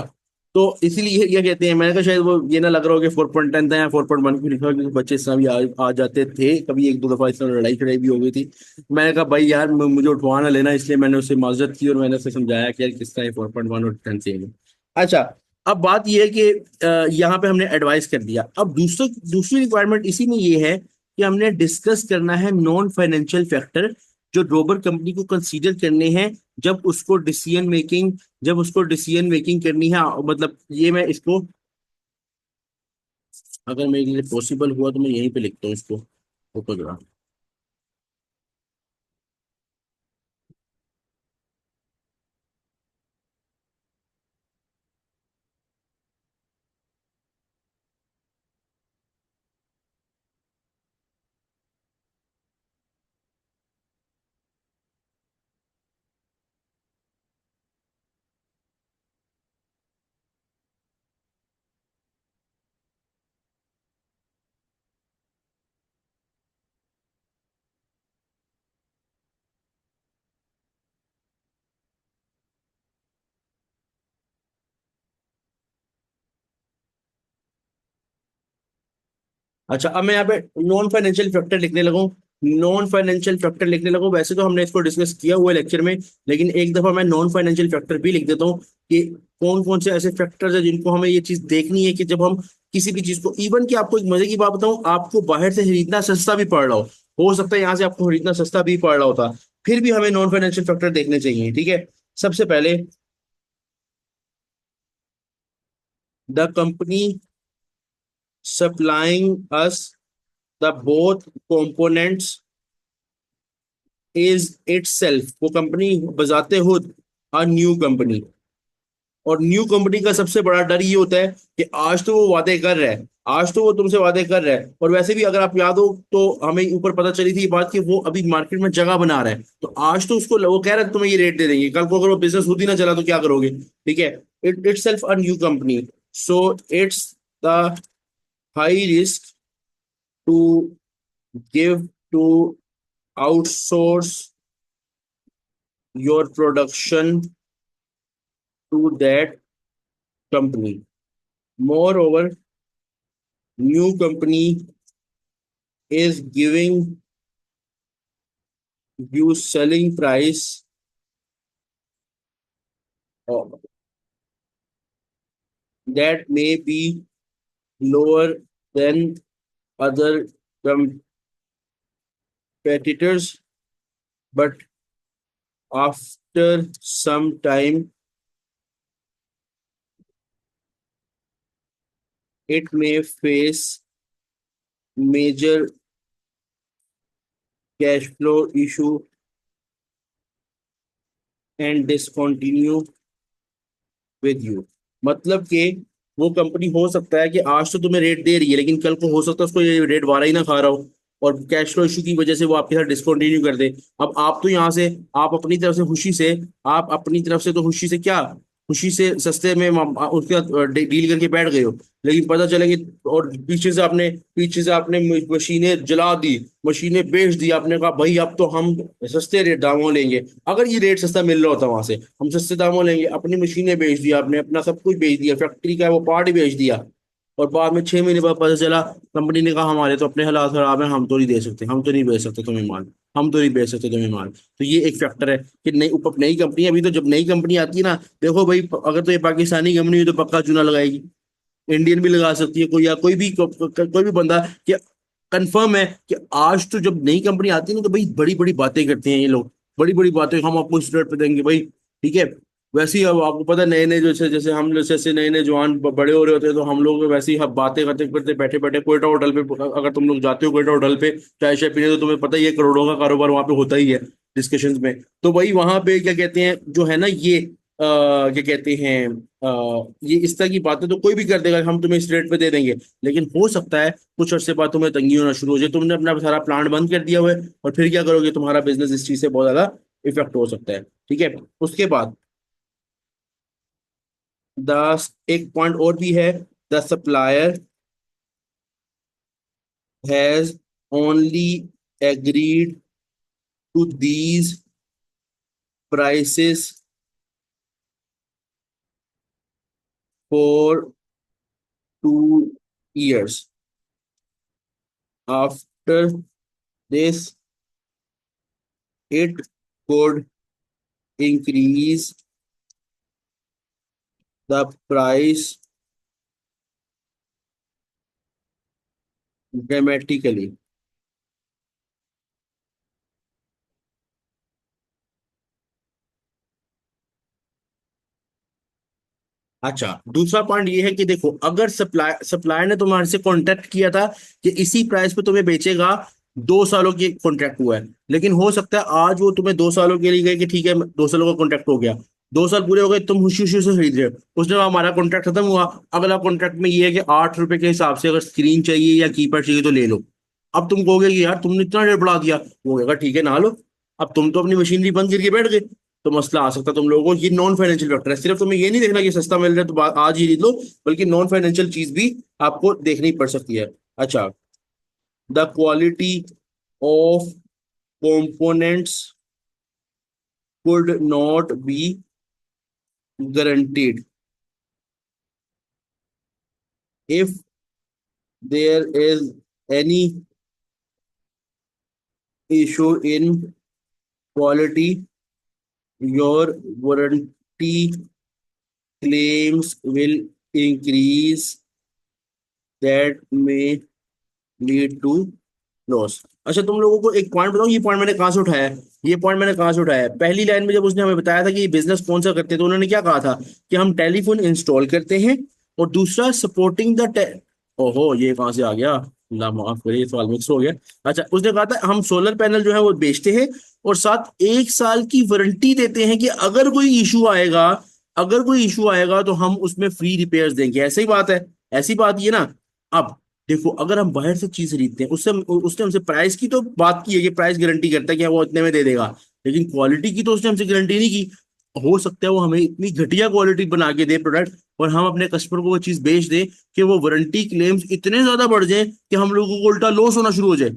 तो इसीलिए ये कहते हैं, मैंने कहा शायद वो ये ना लग रहा हो कि 4.10 था या 4.1 क्यों लिखा हो, क्योंकि बच्चे इस तरह भी आ जाते थे, कभी एक दो दफा इस तरह लड़ाई शड़ाई भी हो गई थी। मैंने कहा भाई यार मुझे उठवा ना लेना, इसलिए मैंने उससे माजरत की और मैंने उसे समझाया कि यार किस तरह 4.1 और 10 सेम है। अच्छा, अब बात ये है कि यहाँ पे हमने एडवाइस कर दिया। अब दूसरी रिक्वायरमेंट इसी में ये है कि हमने डिस्कस करना है नॉन फाइनेंशियल फैक्टर जो रोबर कंपनी को कंसीडर करने हैं जब उसको डिसीजन मेकिंग करनी है। मतलब ये मैं इसको, अगर मेरे लिए पॉसिबल हुआ तो मैं यहीं पे लिखता हूँ इसको, फोटोग्राफ। अच्छा, अब मैं यहाँ पे नॉन फाइनेंशियल फैक्टर लिखने लगा हूँ। नॉन फाइनेंशियल फैक्टर लिखने लगा हूँ, वैसे तो हमने इसको डिस्कस किया हुआ है लेक्चर में, लेकिन एक दफा मैं नॉन फाइनेंशियल फैक्टर भी लिख देता हूँ कि कौन कौन से ऐसे फैक्टर्स हैं जिनको हमें ये चीज देखनी है कि जब हम किसी भी चीज को, इवन कि आपको एक मजे की बात बताऊं, आपको बाहर से खरीदना सस्ता भी पड़ रहा हो सकता है यहाँ से आपको खरीदना सस्ता भी पड़ रहा होता, फिर भी हमें नॉन फाइनेंशियल फैक्टर देखने चाहिए, ठीक है। सबसे पहले, the company supplying us the both components is itself, वो कंपनी बजाते खुद अ न्यू कंपनी। और न्यू कंपनी का सबसे बड़ा डर ये होता है कि आज तो वो वादे कर रहा है, आज तो वो तुमसे वादे कर रहा है, और वैसे भी अगर आप याद हो तो हमें ऊपर पता चली थी ये बात कि वो अभी मार्केट में जगह बना रहा है, तो आज तो उसको वो कह रहा है तुम्हें ये रेट दे देंगे, कल को अगर वो बिजनेस खुद ही ना चला तो क्या करोगे, ठीक है। Itself a new company, so it's the high risk to give to outsource your production to that company. Moreover, new company is giving you selling price uh, that may be lower than other competitors, but after some time, it may face major cash flow issue and discontinue with you. मतलब कि वो company हो सकता है कि आज तो तुम्हें रेट दे रही है, लेकिन कल को हो सकता है उसको ये रेट वारा ही ना खा रहा हो, और कैश फ्लो इशू की वजह से वो आपके साथ डिसकंटिन्यू कर दे। अब आप तो यहाँ से, आप अपनी तरफ से खुशी से, आप अपनी तरफ से तो खुशी से क्या, खुशी से सस्ते में उसके साथ डील करके बैठ गए हो, लेकिन पता चला कि, और पीछे से आपने मशीनें जला दी, मशीनें बेच दी, आपने कहा भाई अब तो हम सस्ते रेट दामों लेंगे। अगर ये रेट सस्ता मिल रहा होता वहां से, हम सस्ते दामों लेंगे, अपनी मशीनें बेच दिया आपने, अपना सब कुछ बेच दिया, फैक्ट्री का वो पार्ट ही बेच दिया, और बाद में 6 महीने बाद पता चला कंपनी ने कहा हमारे तो अपने हालात खराब है, हम तो नहीं दे सकते, हम तो नहीं बेच सकते तुम्हें माल, हम तो नहीं बेच सकते तुम्हें माल। तो ये एक फैक्टर है कि नई ऊपर नई कंपनी, अभी तो जब नई कंपनी आती है ना, देखो भाई अगर तो ये पाकिस्तानी कंपनी हुई तो पक्का चूना लगाएगी, इंडियन भी लगा सकती है कोई, या कोई भी बंदा, कि कंफर्म है कि आज तो जब नई कंपनी आती है ना तो भाई बड़ी बड़ी बातें करते हैं ये लोग, बड़ी बड़ी बातें, हम आपको इस रेट पे देंगे भाई, ठीक है। वैसे ही अब आपको पता है नए नए जैसे जैसे हम जैसे नए नए जवान बड़े हो रहे होते हैं, तो हम लोग वैसे ही हम बातें करते करते बैठे बैठे कोयटा होटल पे, अगर तुम लोग जाते हो कोयटा होटल पे चाय शाय पीने, तो तुम्हें पता ही है करोड़ों का कारोबार वहां पे होता ही है डिस्कशंस में। तो वही वहां पे क्या कहते हैं जो है ना ये क्या कहते हैं ये इस तरह की बातें तो कोई भी कर देगा, हम तुम्हें इस रेट पे दे देंगे, लेकिन हो सकता है कुछ अर्से बाद तुम्हें तंगी होना शुरू हो जाए, तुमने अपना सारा प्लांट बंद कर दिया हुआ है, और फिर क्या करोगे, तुम्हारा बिजनेस इस चीज से बहुत ज्यादा इफेक्ट हो सकता है, ठीक है। उसके बाद द एक पॉइंट और भी है, the supplier has only agreed to these prices for 2 years. After this, it could increase the price dramatically. अच्छा, दूसरा पॉइंट ये है कि देखो, अगर सप्लायर ने तुम्हारे से कॉन्ट्रैक्ट किया था कि इसी प्राइस पे तुम्हें बेचेगा, 2 सालों की कॉन्ट्रैक्ट हुआ है, लेकिन हो सकता है आज वो तुम्हें 2 सालों के लिए गए कि ठीक है 2 सालों का कॉन्ट्रैक्ट हो गया, 2 साल पूरे हो गए, तुम खुशी खुशी से खरीद रहे हो, उसने कहा, हमारा कॉन्ट्रैक्ट खत्म हुआ, अगला कॉन्ट्रैक्ट में ये है कि 8 रुपए के हिसाब से अगर स्क्रीन चाहिए या कीपैड चाहिए तो ले लो। अब तुम कहोगे कि यार तुमने इतना रेट बढ़ा दिया, वो कहेगा ठीक है ना लो। अब तुम तो अपनी मशीनरी बंद करके बैठ गए, तो मसला आ सकता है तुम लोगों को। ये नॉन फाइनेंशियल फैक्टर है, सिर्फ तुम्हें ये नहीं देखना कि सस्ता मिल रहा है तो आज ही खरीद लो, बल्कि नॉन फाइनेंशियल चीज भी आपको देखनी पड़ सकती है। अच्छा, the quality of components could not be guaranteed if there is any issue in quality. Your warranty claims will increase, that may lead to loss. अच्छा, तुम लोगों को एक पॉइंट बताऊं, ये पॉइंट मैंने कहाँ से उठाया है? ये पॉइंट मैंने कहाँ से उठाया है, पहली लाइन में जब उसने हमें बताया था कि ये बिजनेस कौन सा करते हैं, तो उन्होंने क्या कहा था कि हम टेलीफोन इंस्टॉल करते हैं, और दूसरा सपोर्टिंग ओहो, ये कहाँ से आ गया, अल्लाह माफ करे, ये सवाल मिक्स हो गया। अच्छा, उसने कहा था हम सोलर पैनल जो है वो बेचते हैं, और साथ 1 साल की वारंटी देते हैं कि अगर कोई इशू आएगा तो हम उसमें फ्री रिपेयर्स देंगे। ऐसी ही बात है, ऐसी बात ये ना। अब देखो, अगर हम बाहर से चीज खरीदते हैं, उससे उसने हमसे प्राइस की तो बात की है कि प्राइस गारंटी करता है कि वो इतने में दे देगा, लेकिन क्वालिटी की तो उसने हमसे गारंटी नहीं की। हो सकता है वो हमें इतनी घटिया क्वालिटी बना के दे प्रोडक्ट, और हम अपने कस्टमर को वो चीज बेच दे कि वो वारंटी क्लेम्स इतने ज्यादा बढ़ जाए कि हम लोगों को उल्टा लॉस होना शुरू हो जाए।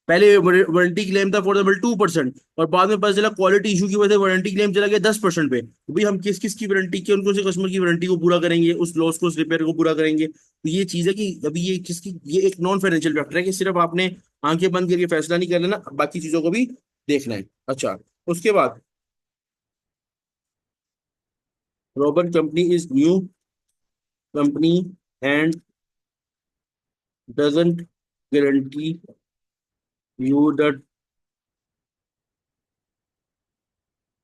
पहले वारंटी क्लेम था फॉर एग्जाम्पल 2%, और बाद में पता चला क्वालिटी इशू की वजह से वारंटी क्लेम चला गया 10% पे, तो भाई हम किस किस की वारंटी की, उनको से कस्टमर की वारंटी को पूरा करेंगे, उस लॉस को, उस रिपेयर को पूरा करेंगे। तो ये चीज है कि अभी ये किसकी, ये एक नॉन फाइनेंशियल फैक्टर है कि सिर्फ आपने आंखें बंद करके फैसला नहीं कर लेना, बाकी चीजों को भी देखना है। अच्छा, उसके बाद, robber company is new company and doesn't guarantee you the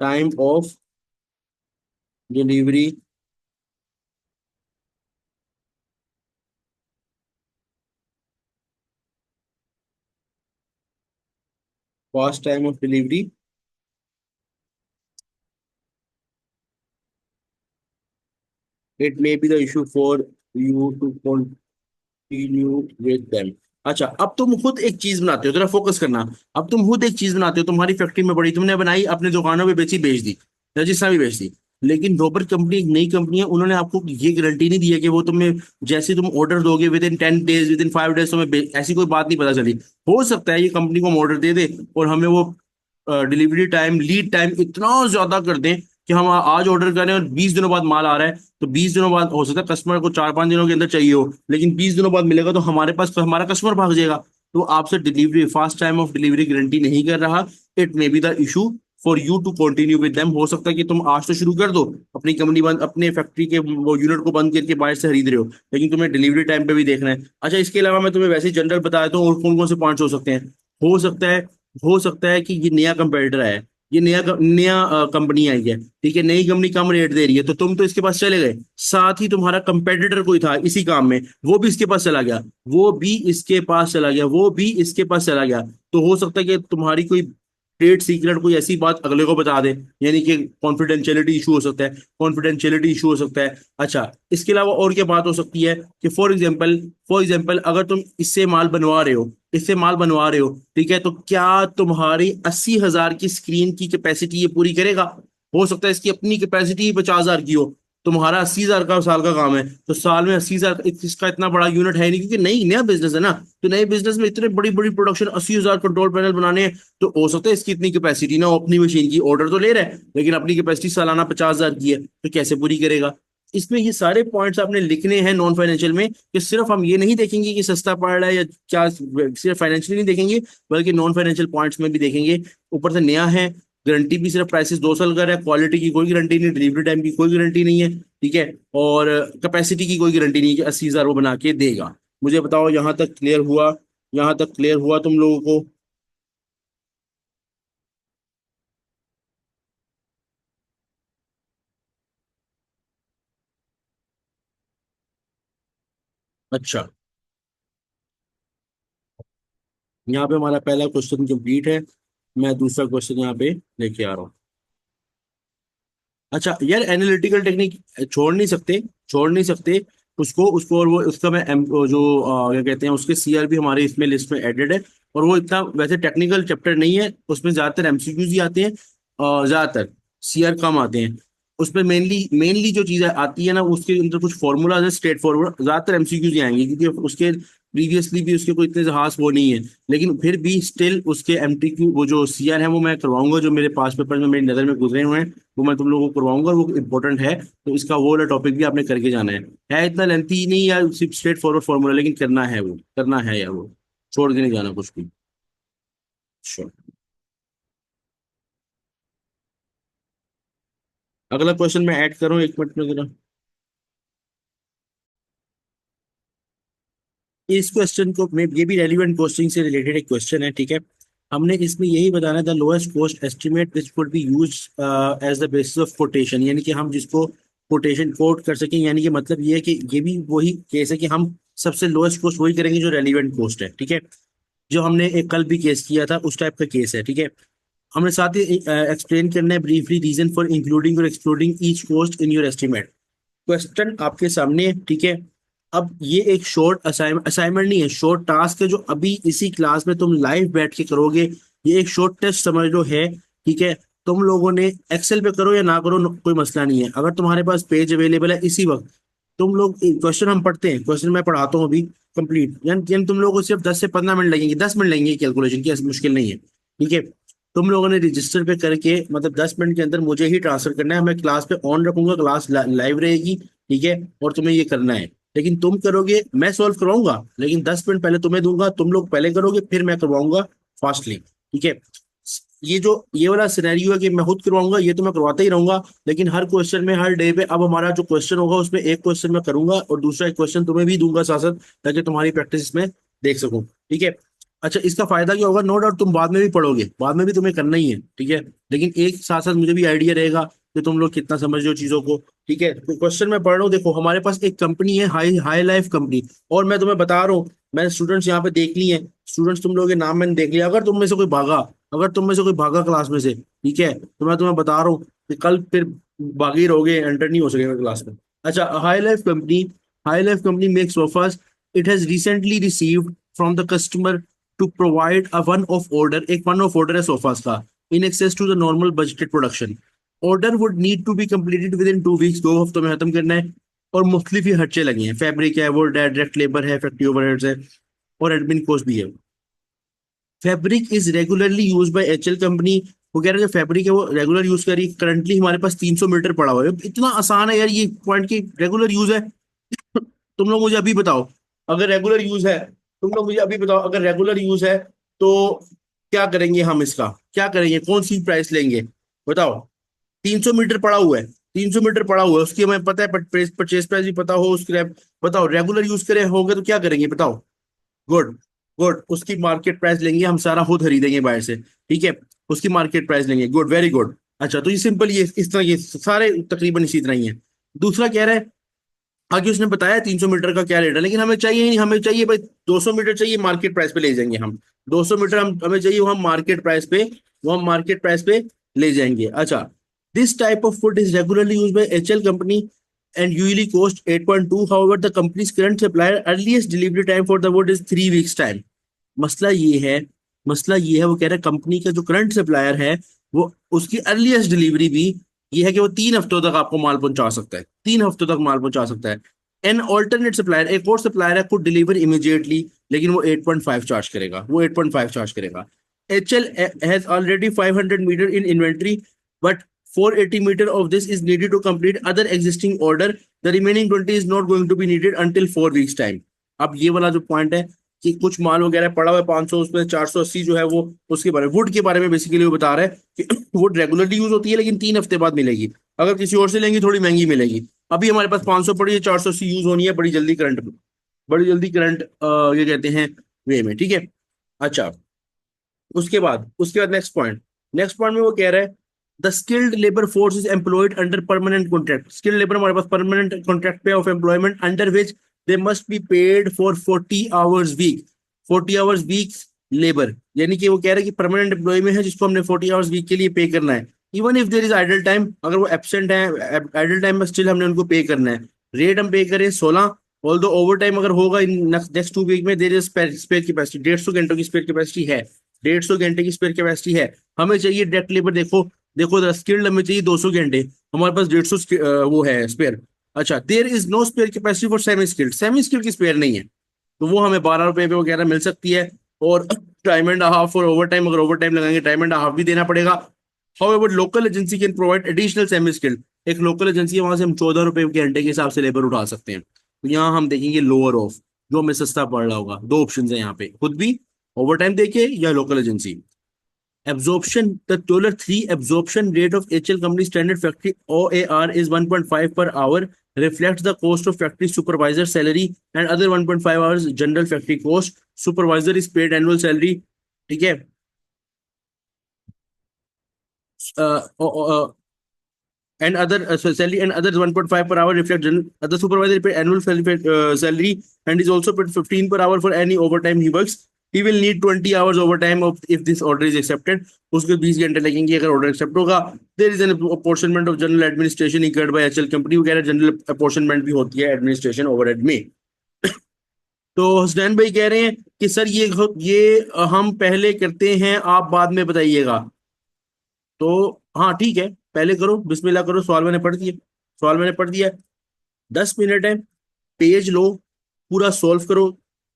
time of delivery, fast time of delivery. It may be the issue for you to continue with them. अच्छा, अब तुम खुद एक चीज बनाते हो, जरा फोकस करना। अब तुम खुद एक चीज बनाते हो, तुम्हारी फैक्ट्री में बड़ी, तुमने बनाई, अपने दुकानों पे बेची, बेच दी, रजिस्ट्रा भी बेच दी, लेकिन रोबर कंपनी एक नई कंपनी है, उन्होंने आपको ये गारंटी नहीं दी है कि वो तुम्हें, जैसे तुम ऑर्डर दोगे with in 10 days, with in 5 days तुम्हें ऐसी कोई बात नहीं पता चली। हो सकता है ये कंपनी को हम ऑर्डर दे दे और हमें वो डिलीवरी टाइम, लीड टाइम इतना ज्यादा कर दें कि हम आज ऑर्डर करें और 20 दिनों बाद माल आ रहा है, तो 20 दिनों बाद हो सकता है कस्टमर को 4-5 दिनों के अंदर चाहिए हो, लेकिन 20 दिनों बाद मिलेगा तो हमारे पास, तो हमारा कस्टमर भाग जाएगा। तो आपसे delivery, fast time of delivery guarantee नहीं कर रहा। It may be the issue for you to continue with them. हो सकता है कि तुम आज तो शुरू कर दो, अपनी कंपनी बंद, अपने फैक्ट्री के वो यूनिट को बंद करके बाहर से खरीद रहे हो, लेकिन तुम्हें डिलीवरी टाइम पे भी देखना है। अच्छा, इसके अलावा मैं तुम्हें वैसे ही जनरल बता देता हूँ और कौन कौन से पॉइंट्स हो सकते हैं। हो सकता है हो सकता है कि ये नया कंपेटिटर है, ये नया कंपनी आई है, ठीक है, नई कंपनी कम रेट दे रही है, तो तुम तो इसके पास चले गए, साथ ही तुम्हारा कंपेटिटर कोई था इसी काम में, वो भी इसके पास चला गया, वो भी इसके पास चला गया, वो भी इसके पास चला गया, तो हो सकता है कि तुम्हारी कोई ट्रेड सीक्रेट, कोई ऐसी बात अगले को बता दे, यानी कि कॉन्फिडेंशियलिटी इशू हो सकता है, कॉन्फिडेंशियलिटी इशू हो सकता है। अच्छा, इसके अलावा और क्या बात हो सकती है कि फॉर एग्जाम्पल अगर तुम इससे माल बनवा रहे हो, ठीक है, तो क्या तुम्हारी 80,000 की स्क्रीन की कैपेसिटी ये पूरी करेगा? हो सकता है इसकी अपनी कैपेसिटी 50,000 की हो, तुम्हारा 80,000 का साल का काम है, तो साल में 80,000, इसका इतना बड़ा यूनिट है नहीं, क्योंकि नया बिजनेस है ना, तो नए बिजनेस में इतने बड़ी बड़ी प्रोडक्शन, 80,000 कंट्रोल पैनल बनाने हैं, तो हो सकता है इसकी इतनी कैपेसिटी ना हो अपनी मशीन की, ऑर्डर तो ले रहा है लेकिन अपनी कैपेसिटी सालाना 50,000 की है, तो कैसे पूरी करेगा? इसमें ये सारे पॉइंट्स आपने लिखने हैं नॉन फाइनेंशियल में, कि सिर्फ हम ये नहीं देखेंगे कि सस्ता पड़ रहा है या क्या, सिर्फ फाइनेंशियली नहीं देखेंगे बल्कि नॉन फाइनेंशियल पॉइंट्स में भी देखेंगे। ऊपर से नया है, गारंटी भी सिर्फ प्राइसेस 2 साल का है, क्वालिटी की कोई गारंटी नहीं, डिलीवरी टाइम की कोई गारंटी नहीं है, ठीक है, और कैपेसिटी की कोई गारंटी नहीं है कि 80,000 वो बना के देगा। मुझे बताओ यहाँ तक क्लियर हुआ? यहाँ तक क्लियर हुआ तुम लोगों को? अच्छा, यहाँ पे हमारा पहला क्वेश्चन कंप्लीट है। मैं दूसरा क्वेश्चन यहाँ पे लेके आ रहा हूँ। अच्छा यार, एनालिटिकल टेक्निक छोड़ नहीं सकते उसको उसको और वो उसका मैं वो जो क्या कहते हैं, उसके सीआर भी हमारे इसमें लिस्ट में एडेड है। और वो इतना वैसे टेक्निकल चैप्टर नहीं है, उसमें ज्यादातर एमसीक्यूज ही आते हैं, ज्यादातर सीआर कम आते हैं। उसमें मेनली मेनली जो चीजें आती है ना, उसके अंदर कुछ फॉर्मूला है स्ट्रेट फॉरवर्ड, ज्यादातर एमसीक्यूज ही आएंगे, क्योंकि उसके प्रीवियसली भी उसके कोई इतने खास वो नहीं है। लेकिन फिर भी स्टिल उसके एमटीक्यू वो जो सीआर है वो मैं करवाऊंगा, जो मेरे पास पेपर में मेरी नजर में गुजरे हुए हैं वो मैं तुम लोगों को करवाऊंगा, और वो इंपॉर्टेंट है। तो इसका वो वाला टॉपिक भी आपने करके जाना है इतना लेंथी नहीं यार, सिर्फ स्ट्रेट फॉरवर्ड फॉर्मूला, लेकिन करना है, वो करना है यार, वो छोड़ के नहीं जाना कुछ भी। Sure. अगला क्वेश्चन मैं ऐड करूं, 1 मिनट में जरा। इस क्वेश्चन को मैं, ये भी रेलिवेंट क्वेश्चन से रिलेटेड एक क्वेश्चन है, ठीक है। हमने इसमें यही बताना था, lowest cost estimate which could be use as the basis of quotation, यानी कि हम जिसको कोटेशन कोट कर सकें, यानी कि मतलब ये है कि ये भी वही केस है कि हम सबसे लोएस्ट कॉस्ट वही करेंगे जो रेलिवेंट कॉस्ट है, ठीक है। जो हमने एक कल भी केस किया था उस टाइप का केस है, ठीक है। हमने साथ ही एक्सप्लेन करना है ब्रीफली रीजन फॉर इंक्लूडिंग और excluding each cost in your estimate. Question आपके सामने है, ठीक है। अब ये एक शॉर्ट असाइनमेंट नहीं है, शॉर्ट टास्क है जो अभी इसी क्लास में तुम लाइव बैठ के करोगे। ये एक शॉर्ट टेस्ट समझ लो है, ठीक है। तुम लोगों ने एक्सेल पे करो या ना करो, कोई मसला नहीं है। अगर तुम्हारे पास पेज अवेलेबल है इसी वक्त, तुम लोग क्वेश्चन हम पढ़ते हैं, क्वेश्चन मैं पढ़ाता हूँ अभी कंप्लीट, यानी तुम लोगों को सिर्फ 10 से 15 मिनट लगेंगे, 10 मिनट लगेंगे कैलकुलेशन की, ऐसी मुश्किल नहीं है, ठीक है। तुम लोगों ने रजिस्टर पे करके मतलब 10 मिनट के अंदर मुझे ही ट्रांसफर करना है, मैं क्लास पे ऑन रखूंगा, क्लास लाइव रहेगी, ठीक है। और तुम्हें ये करना है, लेकिन तुम करोगे, मैं सॉल्व करवाऊंगा लेकिन 10 मिनट पहले तुम्हें दूंगा, तुम लोग पहले करोगे फिर मैं करवाऊंगा फास्टली, ठीक है। ये जो ये वाला सिनेरियो है कि मैं खुद करवाऊंगा, ये तो मैं करवाता ही रहूंगा, लेकिन हर क्वेश्चन में हर डे पे अब हमारा जो क्वेश्चन होगा उसमें एक क्वेश्चन मैं करूंगा और दूसरा एक क्वेश्चन तुम्हें भी दूंगा साथ साथ, ताकि तुम्हारी प्रैक्टिस इसमें देख सकूं, ठीक है। अच्छा, इसका फायदा क्या होगा, नो डाउट तुम बाद में भी पढ़ोगे, बाद में भी तुम्हें करना ही है, ठीक है। लेकिन एक साथ साथ मुझे भी आइडिया रहेगा कि तुम लोग कितना समझ रहे हो चीजों को, ठीक है। तो क्वेश्चन मैं पढ़ रहा हूँ, देखो हमारे पास एक कंपनी है, हाई हाई लाइफ कंपनी। और मैं तुम्हें बता रहा हूँ, मैंने स्टूडेंट्स यहाँ पे देख लिए हैं, स्टूडेंट्स तुम लोगों के नाम मैंने देख लिया। अगर तुम में से कोई भागा क्लास में से, ठीक है, तो मैं तुम्हें बता रहा हूँ कि कल फिर भागे ही रहोगे, एंटर नहीं हो सकेगा क्लास में। अच्छा, High Life company make sofas. It has recently received from the customer to provide a one off order, एक वन ऑफ ऑर्डर है सोफास का, in excess to the normal budgeted production. Order would need to be completed within 2 weeks, 2 हफ्तों में खत्म करना है। और मुख्तलिफ ही खर्चे लगे हैं, फैब्रिक है, वुड है, डायरेक्ट लेबर है, फैक्ट्री ओवरहेड्स है, और एडमिन कॉस्ट भी है। Fabric is regularly use by HL company. वो कह रहे हैं जो फैब्रिक है वो रेगुलर यूज करी, करंटली हमारे पास 300 मीटर पड़ा हुआ है। इतना आसान है यार ये पॉइंट की, रेगुलर यूज है। तुम लोग मुझे अभी बताओ, अगर रेगुलर यूज है, तुम लोग मुझे अभी बताओ अगर रेगुलर यूज है तो क्या करेंगे हम, इसका क्या करेंगे, कौन सी प्राइस लेंगे, बताओ। 300 मीटर पड़ा हुआ है, 300 मीटर पड़ा हुआ है, उसकी हमें पता है, परचेज प्राइस भी पता हो उसकी, बताओ रेगुलर यूज करे होगे तो क्या करेंगे बताओ। गुड, गुड, उसकी मार्केट प्राइस लेंगे हम, सारा खुद खरीदेंगे बाहर से, ठीक है। उसकी मार्केट प्राइस लेंगे, गुड, वेरी गुड। अच्छा, तो ये सिंपल, ये इस तरह, ये सारे तकरीबन इसी तरह ही है। दूसरा कह रहा है, आगे उसने बताया 300 मीटर का क्या रेट है, लेकिन हमें चाहिए ही नहीं, हमें चाहिए भाई 200 मीटर चाहिए, मार्केट प्राइस पे ले जाएंगे हम। 200 मीटर हमें चाहिए, वो हम मार्केट प्राइस पे, वो हम मार्केट प्राइस पे ले जाएंगे। अच्छा, this type of food is regularly use by HL company and usually cost 8.2. However, the company's current supplier earliest delivery time for the wood is 3 weeks time. मसला ये है, मसला ये है, वो कह रहा है कंपनी का जो करंट सप्लायर है वो, उसकी अर्लीस्ट डिलीवरी भी ये है कि वो 3 हफ्तों तक आपको माल पहुंचा सकता है, 3 हफ्तों तक माल पहुंचा सकता है। एन ऑल्टरनेट सप्लायर, एक और सप्लायर है, कुड डिलीवर इमीडिएटली, लेकिन वो 8.5 चार्ज करेगा, वो 8.5 चार्ज करेगा। H L has already 500 metre in inventory, but 480 meter of this is needed to complete other existing order. The remaining 20 is not going to be needed until 4 weeks time. अब ये वाला जो point है कि कुछ माल वगैरह पड़ा हुआ है 500, उसमें 480 जो है वो उसके बारे में, वुड के बारे में बेसिकली वो बता रहा है कि वुड रेगुलरली यूज होती है लेकिन 3 हफ्ते बाद मिलेगी, अगर किसी और से लेंगी थोड़ी महंगी मिलेगी। अभी हमारे पास 500 पड़ी है, 480 यूज होनी है बड़ी जल्दी करंट ये कहते हैं वे में, ठीक है। अच्छा, उसके बाद नेक्स्ट पॉइंट में वो कह रहा है the skilled labour force is employed under permanent contract. Skilled labour हमारे पास परमानेंट कॉन्ट्रैक्ट पे of employment under which they must be paid for 40 hours week. 40 hours week labour, यानी कि वो कह रहा है कि परमानेंट एम्प्लॉय में है जिसको हमने 40 आवर्स वीक के लिए पे करना है। Even if there is idle time, अगर वो एब्सेंट है आइडल टाइम में स्टिल हमने उनको पे करना है। रेट हम पे करें 16, ऑल दो ओवर टाइम अगर होगा इन नेक्स्ट 2 वीक में देर इज स्पेयर कैपेसिटी, 150 घंटों की स्पेयर कैपेसिटी है, 150 घंटे की स्पेयर कैपेसिटी है। हमें चाहिए डायरेक्ट लेबर, देखो देखो जरा, स्किल्ड हमें चाहिए 200 घंटे, हमारे पास 150 वो है स्पेयर। अच्छा, there is no spare capacity for semi skilled, semi skilled की स्पेयर नहीं है, तो वो हमें 12 रुपए पे वगैरह मिल सकती है। और time and half for over time, अगर ओवर टाइम लगाएंगे टाइम एंड हाफ भी देना पड़ेगा। However local agency can provide additional semi skilled, एक लोकल एजेंसी है वहां से हम 14 रुपए के घंटे के हिसाब से लेबर उठा सकते हैं। तो यहाँ हम देखेंगे लोअर ऑफ, जो हमें सस्ता पड़ रहा होगा। दो ऑप्शन है यहाँ पे, खुद भी ओवर टाइम देके या local agency. Absorption, the Toller 3 absorption rate of HL company standard factory OAR is 1.5 per hour, reflects the cost of factory supervisor salary and other 1.5 hours general factory cost. Supervisor is paid annual salary, ठीक है। uh, uh, uh, and other salary and others 1.5 per hour reflect general, other supervisor paid annual salary and is also paid 15 per hour for any overtime he works. He will need 20 hours overtime of if this order is accepted. उसके 20 घंटे लगेंगे अगर order accept होगा। There is an apportionment of general administration incurred by HL company वगैरह, general apportionment भी होती है administration overhead में। तो हसनैन भाई कह रहे हैं कि सर ये हम पहले करते हैं, आप बाद में बताइएगा। तो हाँ ठीक है, पहले करो, बिस्मिल्लाह करो, सवाल मैंने पढ़ दिया 10 मिनट है, पेज लो, पूरा सॉल्व करो।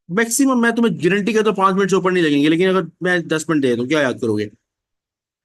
मैक्सिमम मैं तुम्हें गारंटी करता हूँ 5 मिनट से ऊपर नहीं लगेंगे, लेकिन अगर मैं 10 मिनट दे दूँ क्या याद करोगे।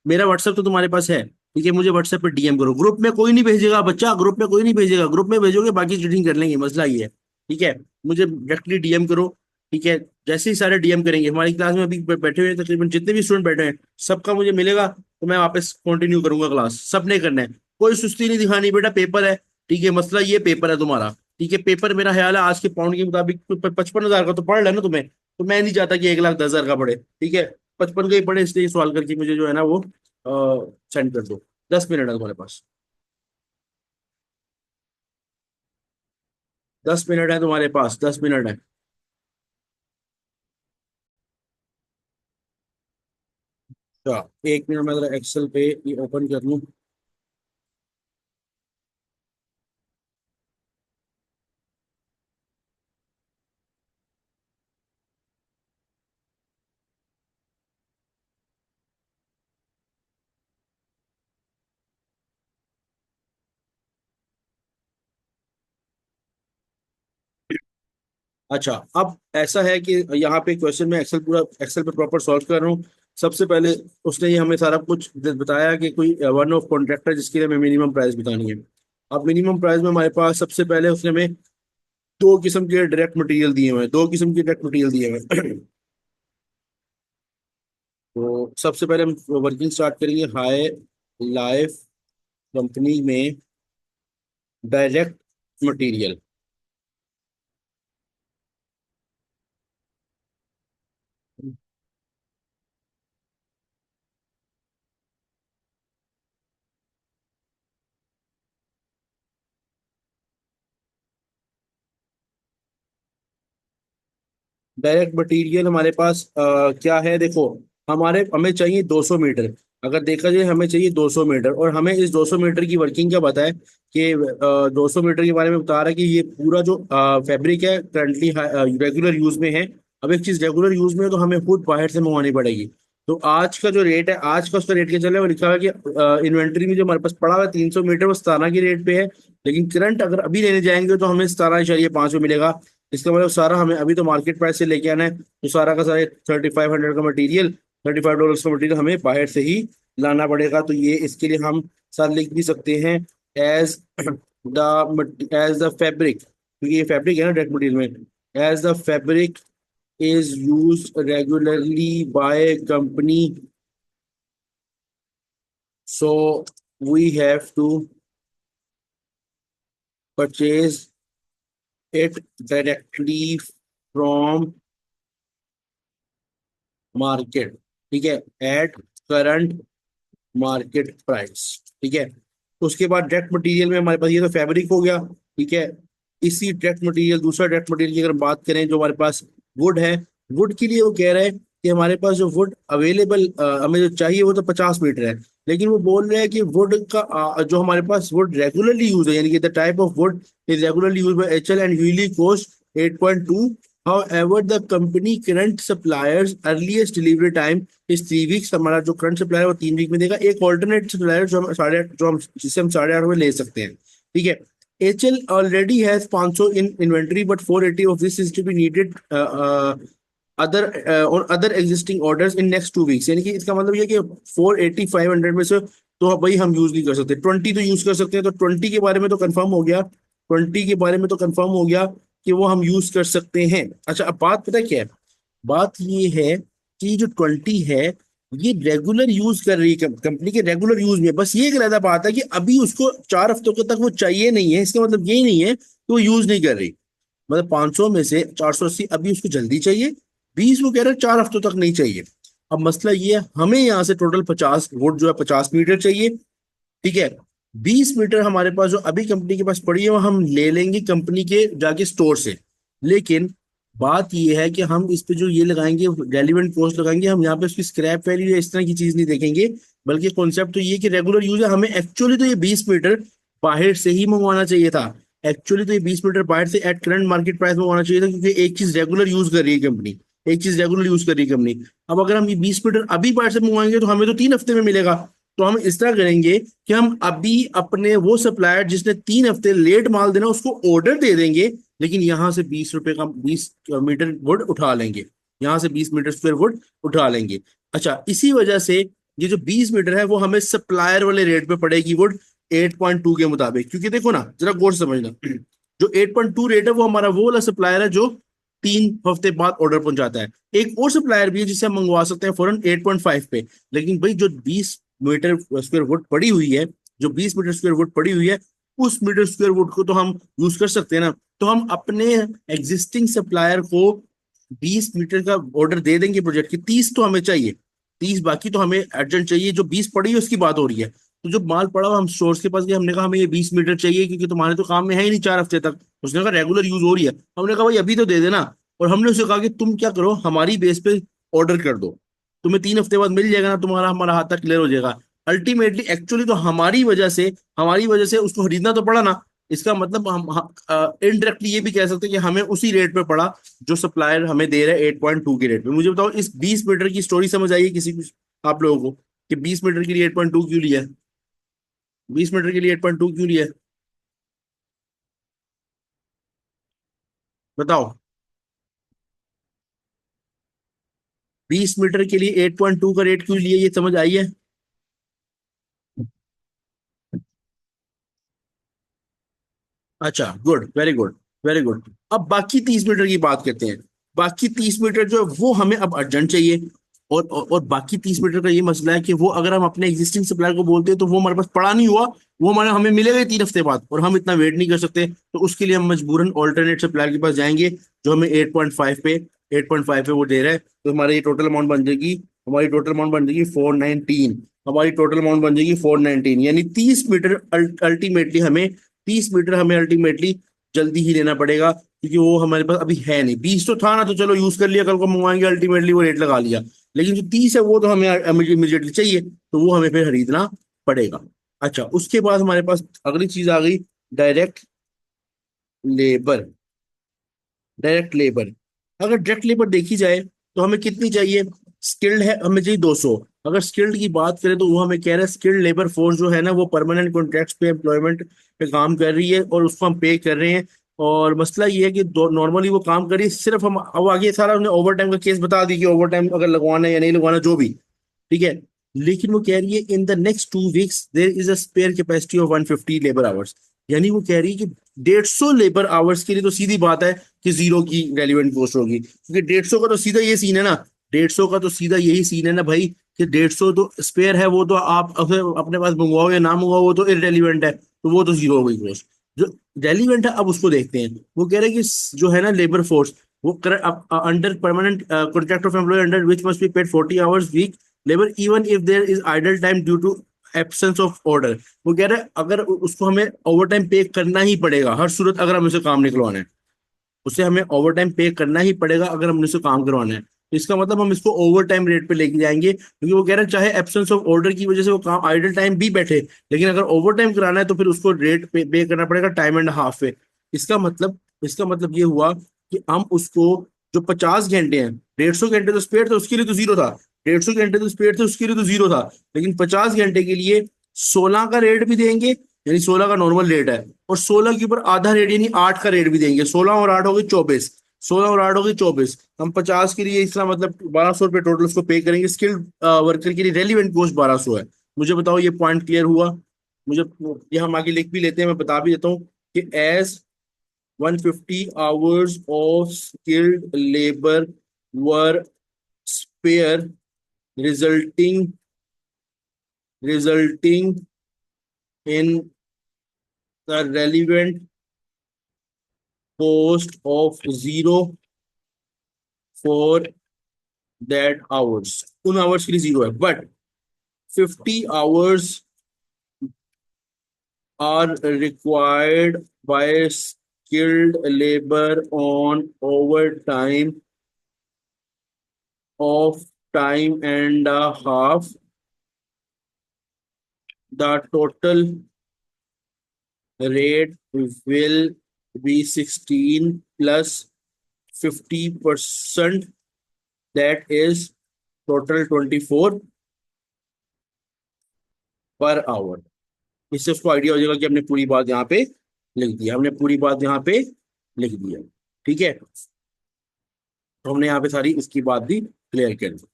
मेरा व्हाट्सएप तो तुम्हारे पास है, ठीक है, मुझे व्हाट्सएप पे डीएम करो। ग्रुप में कोई नहीं भेजेगा बच्चा, ग्रुप में कोई नहीं भेजेगा, ग्रुप में भेजोगे बाकी चीटिंग कर लेंगे, मसला ये है, ठीक है। मुझे डायरेक्टली डीएम करो, ठीक है। जैसे ही सारे डीएम करेंगे, हमारी क्लास में अभी बैठे हुए हैं तकरीबन जितने भी स्टूडेंट बैठे हैं, सबका मुझे मिलेगा तो मैं वापस कंटिन्यू करूंगा क्लास। सबने करना है, कोई सुस्ती नहीं दिखानी बेटा, पेपर है, ठीक है। मसला ये पेपर है तुम्हारा, ठीक है। पेपर मेरा ख्याल है आज के पाउंड के मुताबिक 55,000 का तो पढ़ लेना तुम्हें, तो मैं नहीं चाहता कि 1,10,000 का पढ़े, ठीक है। 55 का ही पढ़े, इसलिए सवाल करके मुझे जो है ना वो सेंड कर दो। 10 मिनट है तुम्हारे पास, 10 मिनट है तुम्हारे पास, 10 मिनट है। अच्छा, 1 मिनट में जरा एक्सेल पे ये ओपन कर लूँ। अच्छा, अब ऐसा है कि यहाँ पे क्वेश्चन में एक्सेल पे प्रॉपर सॉल्व कर रहा हूँ। सबसे पहले उसने ये हमें सारा कुछ बताया कि कोई वन ऑफ कॉन्ट्रैक्टर जिसके लिए हमें मिनिमम प्राइस बतानी है। अब मिनिमम प्राइस में हमारे पास सबसे पहले उसने हमें दो किस्म के डायरेक्ट मटेरियल दिए हुए हैं, दो किस्म के डायरेक्ट मटेरियल दिए हुए हैं। तो सबसे पहले हम वर्किंग स्टार्ट करेंगे हाई लाइफ कंपनी में डायरेक्ट मटेरियल। डायरेक्ट मटेरियल हमारे पास क्या है, देखो हमारे हमें चाहिए 200 मीटर। अगर देखा जाए हमें चाहिए 200 मीटर, और हमें इस 200 मीटर की वर्किंग का पता है कि 200 मीटर के बारे में बता रहा है कि ये पूरा जो फैब्रिक है करंटली रेगुलर यूज में है। अब एक चीज रेगुलर यूज में है तो हमें खुद बाहर से मंगवानी पड़ेगी। तो आज का जो रेट है, आज का उसका रेट क्या चल रहा है, वो लिखा हुआ है कि इन्वेंट्री में जो हमारे पास पड़ा हुआ है 300 मीटर, वो 17 की रेट पे है। लेकिन करंट अगर अभी लेने जाएंगे तो हमें 17.5 में मिलेगा। इसका मतलब सारा हमें अभी तो मार्केट प्राइस से लेके आना है, तो सारा का सारा 3500 का मटेरियल, $35 का मटेरियल हमें बाहर से ही लाना पड़ेगा। तो ये इसके लिए हम साथ लिख भी सकते हैं एज द फैब्रिक, क्योंकि ये फैब्रिक है ना डायरेक्ट मटेरियल में, as the fabric is used regularly by company, so we have to purchase it directly from market, ठीक है, एट करंट मार्केट प्राइस, ठीक है। उसके बाद डायरेक्ट मटेरियल में हमारे पास ये तो फैब्रिक हो गया, ठीक है। इसी डायरेक्ट मटेरियल, दूसरा डायरेक्ट मटेरियल की अगर बात करें, जो हमारे पास वुड है, वुड के लिए वो कह रहा है कि हमारे पास जो वुड अवेलेबल हमें जो चाहिए वो तो 50 मीटर है, लेकिन वो बोल रहे हैं कि वुड का जो हमारे पास वुड रेगुलरली यूज है, यानी कि the type of would is regularly use by HL and usually cost 8.2। However, the company current suppliers earliest delivery time इस 3 वीक्स, हमारा जो करंट सप्लायर है वो 3 वीक में देगा। एक ऑल्टरनेट सप्लायर जो हम जिससे हम 8.5 में ले सकते हैं, ठीक है। HL already has 500 in inventory, but 480 of this is to be needed other और other existing orders in next 2 weeks, यानी कि इसका मतलब ये कि 480 500 में से तो भाई हम यूज नहीं कर सकते, 20 तो यूज कर सकते हैं। तो 20 के बारे में तो कंफर्म हो गया, 20 के बारे में तो कंफर्म हो गया कि वो हम यूज कर सकते हैं। अच्छा, अब बात पता है क्या है, बात ये है कि जो 20 है ये रेगुलर यूज कर रही है, कंपनी के रेगुलर यूज में। बस ये एक अलग बात है कि अभी उसको 4 हफ्तों के तक वो चाहिए नहीं है, इसका मतलब यही नहीं है कि वो यूज नहीं कर रही। मतलब 500 में से 480 अभी उसको जल्दी चाहिए, 20 वो कह रहे हैं 4 हफ्तों तक नहीं चाहिए। अब मसला ये है, हमें यहाँ से टोटल 50 वोट जो है 50 मीटर चाहिए, ठीक है। 20 मीटर हमारे पास जो अभी कंपनी के पास पड़ी है वो हम ले लेंगे कंपनी के जाके स्टोर से, लेकिन बात ये है कि हम इस पे जो ये लगाएंगे रेलिवेंट कॉस्ट लगाएंगे, हम यहाँ पे उसकी स्क्रैप वैल्यू या इस तरह की चीज नहीं देखेंगे, बल्कि कॉन्सेप्ट तो ये कि रेगुलर यूज है। हमें एक्चुअली तो ये 20 मीटर बाहर से ही मंगवाना चाहिए था, एक्चुअली तो ये 20 मीटर बाहर से एट करंट मार्केट प्राइस मंगवाना चाहिए था, क्योंकि एक चीज रेगुलर यूज कर रही है कंपनी, एक चीज रेगुलर यूज कर रही है कंपनी। अब अगर हम ये 20 मीटर अभी बाहर से मंगवाएंगे तो हमें तो 3 हफ्ते में मिलेगा। तो हम इस तरह करेंगे कि हम अभी अपने वो सप्लायर जिसने 3 हफ्ते लेट माल देना उसको ऑर्डर दे देंगे, लेकिन यहां से 20 रुपए का 20 मीटर वुड उठा लेंगे, यहाँ से 20 मीटर स्क्वायर वुड उठा लेंगे। अच्छा, इसी वजह से ये जो 20 मीटर है वो हमें सप्लायर वाले रेट पे पड़ेगी वुड 8.2 के मुताबिक, क्योंकि देखो ना जरा गौर से समझना, जो 8.2 रेट है वो हमारा वो वाला सप्लायर है जो 3 हफ्ते बाद ऑर्डर पहुंचाता है। एक और सप्लायर भी है जिसे हम मंगवा सकते हैं फौरन 8.5 पे, लेकिन भाई जो 20 मीटर स्क्वायर फुट पड़ी हुई है, जो 20 मीटर स्क्वायर फुट पड़ी हुई है, उस मीटर स्क्वायर फुट को तो हम यूज कर सकते हैं ना। तो हम अपने एग्जिस्टिंग सप्लायर को 20 मीटर का ऑर्डर दे देंगे, प्रोजेक्ट की 30 तो हमें चाहिए, 30 बाकी तो हमें अर्जेंट चाहिए। जो 20 पड़ी है उसकी बात हो रही है, तो जो माल पड़ा हुआ हम सोर्स के पास गए, हमने कहा हमें ये 20 मीटर चाहिए क्योंकि तुम्हारे तो काम में है ही नहीं 4 हफ्ते तक। उसने कहा रेगुलर यूज हो रही है। हमने कहा भाई अभी तो दे देना, और हमने उसे कहा कि तुम क्या करो हमारी बेस पे ऑर्डर कर दो, तुम्हें 3 हफ्ते बाद मिल जाएगा ना, तुम्हारा हमारा हाथ तक क्लियर हो जाएगा। अल्टीमेटली एक्चुअली तो हमारी वजह से उसको खरीदना तो पड़ा ना। इसका मतलब हम इनडायरेक्टली ये भी कह सकते हैं कि हमें उसी रेट पे पड़ा जो सप्लायर हमें दे रहा है 8.2 के रेट पे। मुझे बताओ इस 20 मीटर की स्टोरी समझ आई है किसी को, आप लोगों को, कि 20 मीटर के लिए 8.2 क्यों लिया है, 20 मीटर के लिए 8.2 क्यों लिया है, बताओ। 20 मीटर के लिए 8.2 का रेट क्यों लिया, ये समझ आई है। अच्छा, good, very good, very good. अब बाकी 30 मीटर की बात करते हैं। बाकी 30 मीटर जो है वो हमें अब अर्जेंट चाहिए, और बाकी 30 मीटर का ये मसला है कि वो अगर हम अपने एग्जिस्टिंग सप्लायर को बोलते हैं तो वो हमारे पास पड़ा नहीं हुआ, वो हमारे हमें मिलेगा ही 3 हफ्ते बाद, और हम इतना वेट नहीं कर सकते। तो उसके लिए हम मजबूरन ऑल्टरनेट सप्लायर के पास जाएंगे जो हमें 8.5 पे वो दे रहा है। तो हमारी टोटल अमाउंट बन जाएगी, हमारी टोटल अमाउंट बन जाएगी 419, हमारी टोटल अमाउंट बन जाएगी 419, यानी 30 मीटर अल्टीमेटली हमें 30 मीटर हमें अल्टीमेटली जल्दी ही लेना पड़ेगा, क्योंकि वो हमारे पास अभी है नहीं। 20 तो था ना, तो चलो यूज कर लिया, कल को मंगवाएंगे अल्टीमेटली वो रेट लगा लिया, लेकिन जो 30 है वो तो हमें इमीडिएटली चाहिए, तो वो हमें फिर खरीदना पड़ेगा। अच्छा, उसके बाद हमारे पास अगली चीज आ गई, डायरेक्ट लेबर। डायरेक्ट लेबर, अगर डायरेक्ट लेबर देखी जाए तो हमें कितनी चाहिए, स्किल्ड है हमें चाहिए 200। अगर स्किल्ड की बात करें तो वो हमें कह रहे हैं स्किल्ड लेबर फोर्स जो है ना वो परमानेंट कॉन्ट्रैक्ट पे एम्प्लॉयमेंट पे काम कर रही है और उसको हम पे कर रहे हैं। और मसला ये है कि नॉर्मली वो काम कर रही है, सिर्फ हम अब आगे सारा उन्हें ओवर टाइम का केस बता दी कि ओवर टाइम अगर लगवाना है या नहीं लगवाना, जो भी, ठीक है। लेकिन वो कह रही है in the next 2 weeks there is a spare capacity of 150 labour hours. यानी वो कह रही है कि 150 लेबर आवर्स के लिए तो सीधी बात है कि जीरो की रेलिवेंट कॉस्ट होगी, क्योंकि 150 का तो सीधा ये सीन है ना, 150 का तो सीधा यही सीन है ना भाई, कि 150 तो स्पेयर है, वो तो आप अपने पास मंगवाओ या ना मंगवाओ वो तो इररेलीवेंट है, तो वो तो जीरो हो गई कॉस्ट। जो रेलिवेंट है अब उसको देखते हैं। वो कह रहे हैं कि जो है ना लेबर फोर्स, वो under permanent contract of employ under which must be paid 40 hours week labour even if there is idle time due to absence of order. वो कह रहे हैं अगर उसको हमें ओवर टाइम पे करना ही पड़ेगा हर सूरत, अगर हमें उसे काम निकलवाना है, उसे हमें ओवर टाइम पे करना ही पड़ेगा अगर हमने उसे काम करवाना है, तो इसका मतलब हम इसको ओवर टाइम रेट पे लेके जाएंगे, क्योंकि वो कह रहे हैं चाहे एब्सेंस ऑफ ऑर्डर की वजह से वो काम आइडल टाइम भी बैठे, लेकिन अगर ओवर टाइम कराना है तो फिर उसको रेट पे करना पड़ेगा टाइम एंड हाफ पे। इसका मतलब ये हुआ कि हम उसको, जो 50 घंटे हैं, 150 घंटे तो स्पेयर था उसके लिए तो जीरो था, 150 घंटे तो स्पेयर थे उसके लिए तो जीरो था, लेकिन 50 घंटे के लिए 16 का रेट भी देंगे, यानी 16 का नॉर्मल रेट है, और 16 के ऊपर आधा रेट यानी 8 का रेट भी देंगे, 16 और 8 हो गए 24, 16 और 8 हो गए 24, हम 50 के लिए इसका मतलब 1200 रुपये टोटल उसको पे करेंगे, स्किल्ड वर्कर के लिए रेलिवेंट कॉस्ट 1200 है। मुझे बताओ ये पॉइंट क्लियर हुआ? मुझे ये हम आगे लिख भी लेते हैं, मैं बता भी देता हूँ कि as 150 hours of skilled labour were spare resulting resulting in the relevant cost of zero for that hours, उन आवर्स के लिए जीरो है, but 50 hours are required by skilled labor on overtime of time and a half. The total rate will be 16 plus 50%, that is total 24 per hour. इससे उसको idea हो जाएगा कि हमने पूरी बात यहाँ पे लिख दी, हमने पूरी बात यहाँ पे लिख दिया। ठीक है, तो हमने यहाँ पे सारी इसकी बात भी क्लियर कर दी।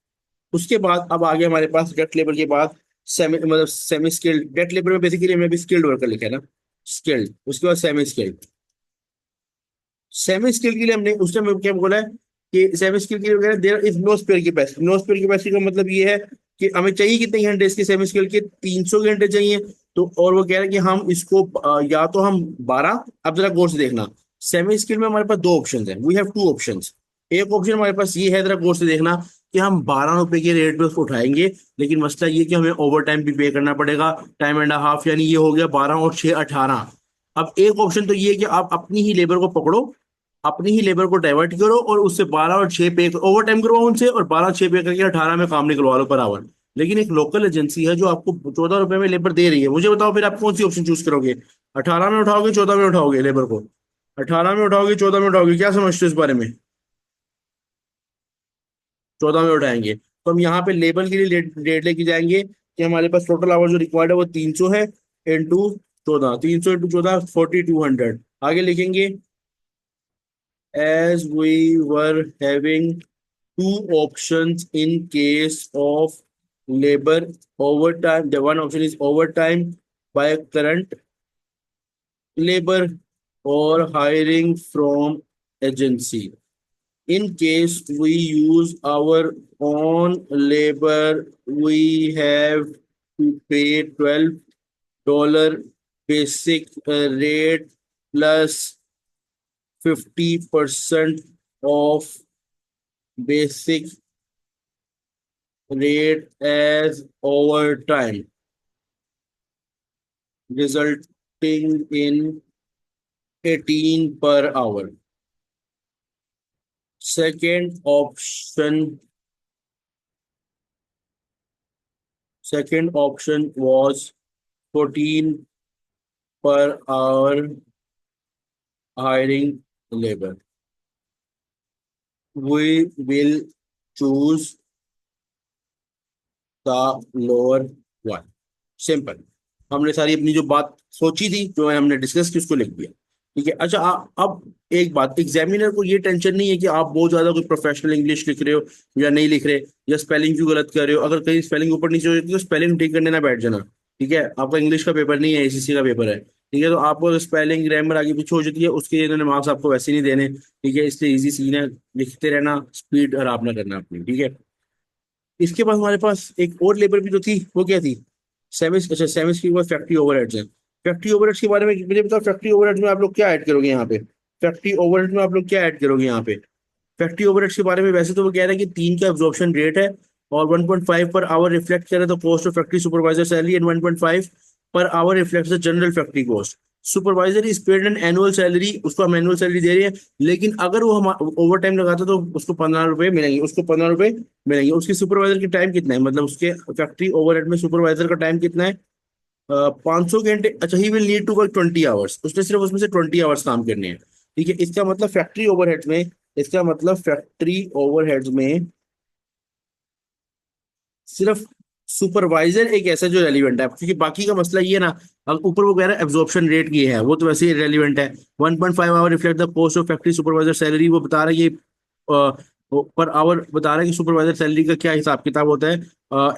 उसके बाद अब आगे हमारे पास डेट लेबर के बाद सेमी स्किल्ड। डेट लेबर में बेसिकली हमने भी स्किल्ड वर्कर लिखा है ना, स्किल्ड, उसके बाद सेमी स्किल्ड। सेमी स्किल के लिए हमने उस टाइम क्या बोला है कि सेमी स्किल के लिए वगैरह there is no spare capacity. No spare capacity का मतलब ये है कि हमें चाहिए कितने घंटे इसके सेमी स्किल के, 300 घंटे चाहिए। तो और वो कह रहे हैं कि हम इसको या तो हम 12, अब जरा गौर से देखना, सेमी स्किल में हमारे पास दो ऑप्शन है, वी हैव टू ऑप्शंस। एक ऑप्शन हमारे पास ये है, जरा गौर से देखना, कि हम 12 रुपए के रेट पे उसको उठाएंगे, लेकिन मसला ये कि हमें ओवर टाइम भी पे करना पड़ेगा, टाइम एंड हाफ, यानी ये हो गया 12 और 6 18। अब एक ऑप्शन तो ये है कि आप अपनी ही लेबर को पकड़ो, अपनी ही लेबर को डाइवर्ट करो और उससे 12 और 6 पे ओवर टाइम करवाओ उनसे, और 12 और 6 पे करके 18 में काम निकलवा लो पर आवर। लेकिन एक लोकल एजेंसी है जो आपको 14 रुपए में लेबर दे रही है, मुझे बताओ फिर आप कौन सी ऑप्शन चूज करोगे? 18 में उठाओगे, 14 में उठाओगे लेबर को? 18 में उठाओगे, 14 में उठाओगे? क्या समझते हो इस बारे में? 14 में उठाएंगे। तो हम यहाँ पे लेबर के लिए रेट लेके जाएंगे कि हमारे पास टोटल आवर जो रिक्वायर्ड है वो 300 है, इंटू 14, 300 इंटू 14 4200। आगे लिखेंगे as we were having two options in case of labor overtime. The one option is overtime by current labor or hiring from agency. In case we use our own labor, we have to pay $12 basic rate plus 50% of basic rate as overtime, resulting in 18 per hour. Second option was 14 per hour hiring labor. We will choose the lower one. Simple, हमने सारी अपनी जो बात सोची थी, जो हमने discuss की, उसको लिख दिया। ठीक है। अच्छा अब एक बात, एग्जामिनर को ये टेंशन नहीं है कि आप बहुत ज्यादा कोई प्रोफेशनल इंग्लिश लिख रहे हो या नहीं लिख रहे, या स्पेलिंग क्यों गलत कर रहे हो। अगर कहीं स्पेलिंग ऊपर नीचे हो जाती है तो स्पेलिंग ठीक करने ना बैठ जाना। ठीक है, आपका इंग्लिश का पेपर नहीं है, एसीसी का पेपर है। ठीक है, तो आपको स्पेलिंग ग्रामर आगे पीछे हो जाती है, उसके इन्होंने मार्क्स आपको वैसे नहीं देने। ठीक है, इसलिए इजी सीन है, लिखते रहना, स्पीड खराब ना करना अपनी। ठीक है। इसके बाद हमारे पास एक और लेबर भी तो थी, वो क्या थी? सेमिस। अच्छा, सेमिस के बाद फैक्ट्री ओवरहेड्स है। फैक्ट्री ओवरहेड्स के बारे में मुझे बताओ, फैक्ट्री ओवरहेड्स में आप लोग क्या ऐड करोगे यहाँ पे? फैक्ट्री ओवरहेड में आप लोग क्या ऐड करोगे यहाँ पे? फैक्ट्री ओवरहेड्स के बारे में वैसे तो वो कह रहे हैं कि 3 का एब्जॉर्प्शन रेट है, और 1.5 पर आवर रिफ्लेक्ट करे तो cost of factory supervisor salary, and 1.5 per hour reflects the general factory cost. Supervisor is paid an annual salary, उसको हम एनुअल सैलरी दे रहे हैं, लेकिन अगर वो हम ओवर टाइम लगाता तो उसको 15 रुपए मिलेंगे, उसको 15 रुपए मिलेंगे। उसकी सुपरवाइजर की टाइम कितना है, मतलब उसके फैक्ट्री ओवरहेड में सुपरवाइजर का टाइम कितना है? 500 घंटे। अच्छा, he will need to work 20 hours, उसने सिर्फ उसमें से 20 आवर्स काम करने हैं। ठीक है, इसका मतलब फैक्ट्री ओवरहेड्स में, इसका मतलब फैक्ट्री ओवरहेड्स में सिर्फ सुपरवाइजर एक ऐसा जो रेलिवेंट है, क्योंकि बाकी का मसला ये है ना, अब ऊपर वो कह रहा है एब्जॉर्प्शन रेट ये है, वो तो वैसे ही रेलिवेंट है। 1.5 hour reflect the cost of factory supervisor salary, वो बता रहा है कि पर आवर बता रहा है कि सुपरवाइजर सैलरी का क्या हिसाब किताब होता है।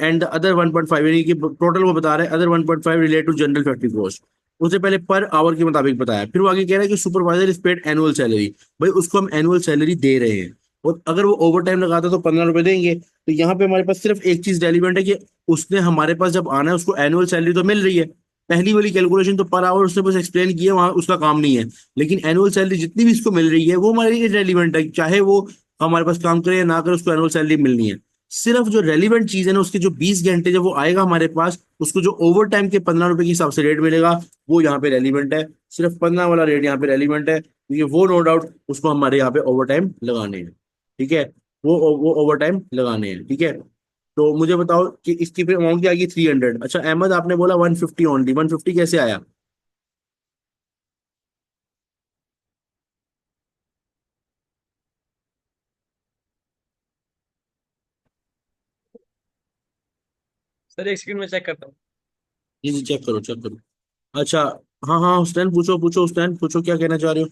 एंड अदर 1.5, यानी कि टोटल वो बता रहा है, other 1.5 relate to general factory cost. उससे पहले पर आवर के मुताबिक बताया, फिर वो आगे कह रहा है कि supervisor is paid annual salary. भाई उसको हम एनुअल सैलरी दे रहे हैं, और अगर वो ओवर टाइम लगाता तो 15 रुपए देंगे। तो यहाँ पे हमारे पास सिर्फ एक चीज रेलिवेंट है कि उसने हमारे पास जब आना है उसको एनुअल सैलरी तो मिल रही है। पहली वाली कैलकुलेशन तो पर आवर उसने बस एक्सप्लेन की है, वहां उसका काम नहीं है। लेकिन एनुअल सैलरी जितनी भी इसको मिल रही है वो हमारे लिए रेलिवेंट है, चाहे वो हमारे पास काम करे या ना करे, उसको एनुअल सैलरी मिलनी है। सिर्फ जो रेलिवेंट चीज है ना, उसके जो 20 घंटे जब वो आएगा हमारे पास, उसको जो ओवर टाइम के 15 रुपए के हिसाब से रेट मिलेगा, वो यहाँ पे रेलिवेंट है। सिर्फ 15 वाला रेट यहाँ पे रेलिवेंट है, क्योंकि वो नो डाउट उसको हमारे यहाँ पे ओवर टाइम लगाने हैं। ठीक है, वो ओवर टाइम लगाने हैं। ठीक है, तो मुझे बताओ कि इसकी फिर अमाउंट क्या आएगी? 300। अच्छा अहमद, आपने बोला 150 ओनली, 150 कैसे आया? सर एक सेकंड में चेक करता हूँ। जी जी, चेक करो चेक करो। अच्छा, हाँ हाँ हुसैन, पूछो पूछो हुसैन, पूछो क्या कहना चाह रहे हो?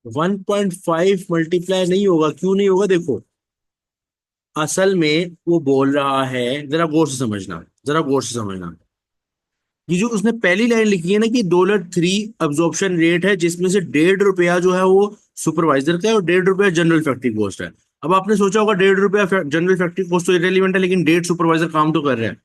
1.5 मल्टीप्लाई नहीं होगा, क्यों नहीं होगा? देखो, असल में वो बोल रहा है, जरा गौर से समझना, जरा गौर से समझना। ये जो उसने पहली लाइन लिखी है ना कि $3 अब्जॉर्प्शन रेट है, जिसमें से 1.5 रुपया जो है वो सुपरवाइजर का है और 1.5 रुपया जनरल फैक्ट्री कॉस्ट है। अब आपने सोचा होगा 1.5 रुपया जनरल फैक्ट्री कॉस्ट तो इरेलीवेंट है, लेकिन 1.5 सुपरवाइजर काम तो कर रहा है।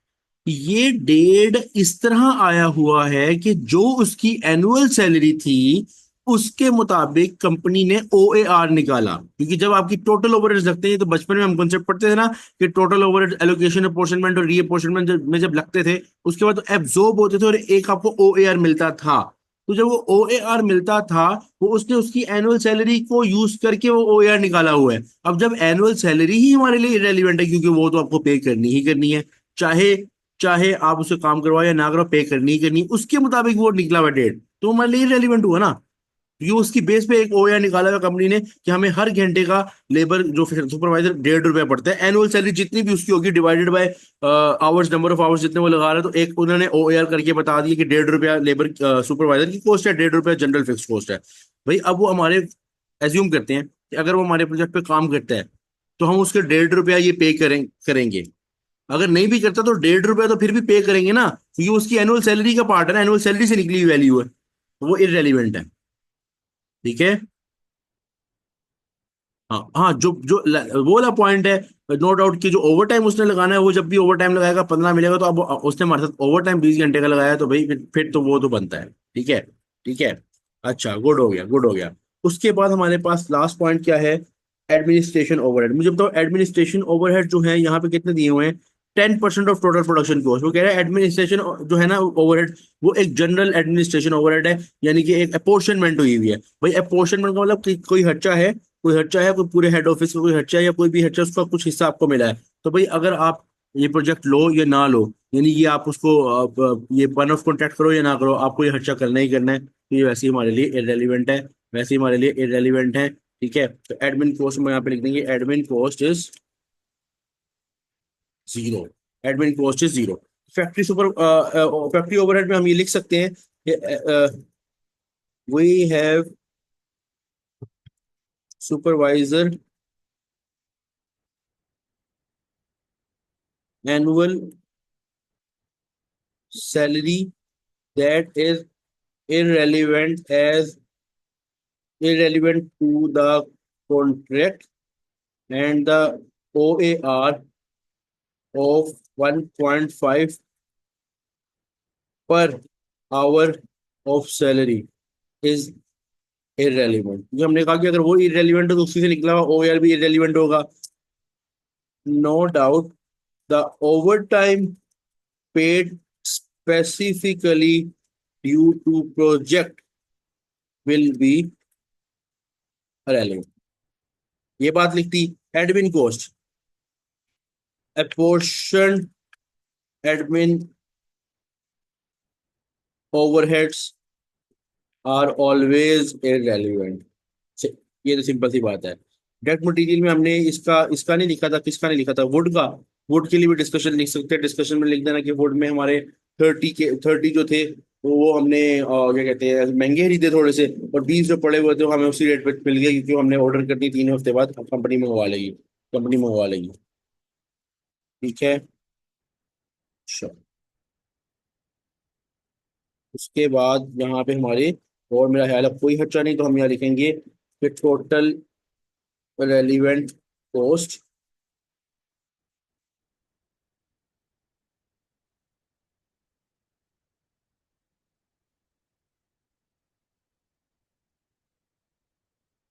ये 1.5 इस तरह आया हुआ है कि जो उसकी एनुअल सैलरी थी उसके मुताबिक कंपनी ने OAR निकाला, क्योंकि जब आपकी टोटल ओवरहेड्स लगते हैं, तो बचपन में हम कॉन्सेप्ट पढ़ते थे ना कि टोटल ओवरहेड एलोकेशन, अपोर्शनमेंट और रीअपोर्शनमेंट में जब लगते थे, उसके बाद तो एब्जॉर्ब होते थे और एक आपको OAR मिलता था। तो जब वो OAR मिलता था, वो उसने उसकी एनुअल सैलरी को यूज करके वो OAR निकाला हुआ है। अब जब एनुअल सैलरी ही हमारे लिए इरेलीवेंट है, क्योंकि वो तो आपको पे करनी ही करनी है, चाहे चाहे आप उसे काम करवाओ या ना करवाओ, पे करनी ही करनी है, उसके मुताबिक वो निकला हुआ डेट, तो हमारे लिए रेलिवेंट हुआ ना। ये उसकी बेस पे एक ओया निकाला हुआ कंपनी ने कि हमें हर घंटे का लेबर जो सुपरवाइजर 1.5 रुपया पड़ता है, एनुअल सैलरी जितनी भी उसकी होगी divided by hours, number of hours जितने वो लगा रहे हैं, तो एक उन्होंने OAR करके बता दिया कि 1.5 रुपया लेबर सुपरवाइजर की कॉस्ट है, 1.5 रुपया जनरल फिक्स कॉस्ट है। भाई अब वो हमारे, एज्यूम करते हैं कि अगर वो हमारे प्रोजेक्ट पे काम करता है, तो हम उसके 1.5 रुपया ये पे करेंगे। अगर नहीं भी करता तो 1.5 रुपया तो फिर भी पे करेंगे ना, क्योंकि उसकी एनुअल सैलरी का पार्ट है ना, एनुअल सैलरी से निकली हुई वैल्यू है, तो वो इररेलीवेंट है। ठीक है। हाँ हाँ, जो जो वो वाला पॉइंट है, नो डाउट कि जो ओवर टाइम उसने लगाना है, वो जब भी ओवर टाइम लगाएगा 15 मिलेगा, तो अब उसने हमारे साथ ओवर टाइम 20 घंटे का लगाया, तो भाई फिर तो वो तो बनता है। ठीक है। ठीक है। अच्छा, गुड हो गया, गुड हो गया। उसके बाद हमारे पास लास्ट पॉइंट क्या है? Administration overhead. मुझे बताओ, एडमिनिस्ट्रेशन ओवरहेड जो है यहाँ पे कितने दिए हुए हैं? 10% ऑफ टोटल प्रोडक्शन कॉस्ट। वो कह रहा है एडमिनिस्ट्रेशन जो है ना ओवरहेड, वो एक जनरल एडमिनिस्ट्रेशन ओवरहेड है, यानी कि एक अपोर्शनमेंट हुई हुई है। भाई अपोर्शनमेंट का मतलब कि कोई खर्चा है, कोई खर्चा है, कोई पूरे हेड ऑफिस का कोई खर्चा है, या कोई भी खर्चा, उसका कुछ हिस्सा आपको मिला है। तो भाई अगर आप ये प्रोजेक्ट लो या ना लो, यानी ये आप उसको ये वन ऑफ कॉन्ट्रैक्ट करो या ना करो, आपको ये खर्चा करना ही करना है, तो ये वैसे ही हमारे लिए इररेलीवेंट है, वैसे ही हमारे लिए इररेलीवेंट है। ठीक है, तो एडमिन कॉस्ट हम यहाँ पे लिख देंगे admin cost is zero. Admin cost is zero. Factory overhead में हम ये लिख सकते हैं we have supervisor annual salary that is irrelevant as irrelevant to the contract and the OAR of 1.5 per hour of salary is irrelevant। जो हमने कहा कि अगर वो irrelevant हो तो उसी से निकला हुआ OAR भी irrelevant होगा। No doubt the overtime paid specifically due to project will be relevant। ये बात लिखती admin cost apportioned admin overheads are always irrelevant। ये तो सिंपल सी बात है। डायरेक्ट मटेरियल में हमने इसका इसका नहीं लिखा था, किसका नहीं लिखा था, वुड का। वुड के लिए भी डिस्कशन लिख सकते हैं, डिस्कशन में लिख देना कि वुड में हमारे 30 जो थे वो हमने क्या कहते हैं महंगे खरीदे थोड़े से, और 20 जो पड़े हुए थे वो हमें उसी रेट पे मिल गए क्योंकि हमने ऑर्डर कर दी 3 हफ्ते बाद कंपनी मंगवा लेगी, कंपनी मंगवा लेगी। ठीक है, अच्छा। उसके बाद यहाँ पे हमारे और मेरा ख्याल है कोई खर्चा नहीं, तो हम यहाँ लिखेंगे कि टोटल रेलिवेंट कॉस्ट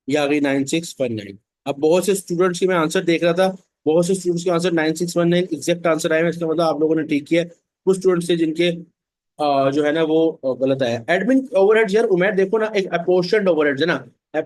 ये आ गई 9619। अब बहुत से स्टूडेंट्स की मैं आंसर देख रहा था, बहुत से स्टूडेंट्स के आंसर 9619 एग्जैक्ट आंसर आए हैं, इसका मतलब आप लोगों ने ठीक किया है। कुछ स्टूडेंट्स थे जिनके जो है ना वो गलत आया। एडमिन ओवरहेड्स यार उमेर देखो ना, एक अपोर्शनड ओवरहेड्स है ना,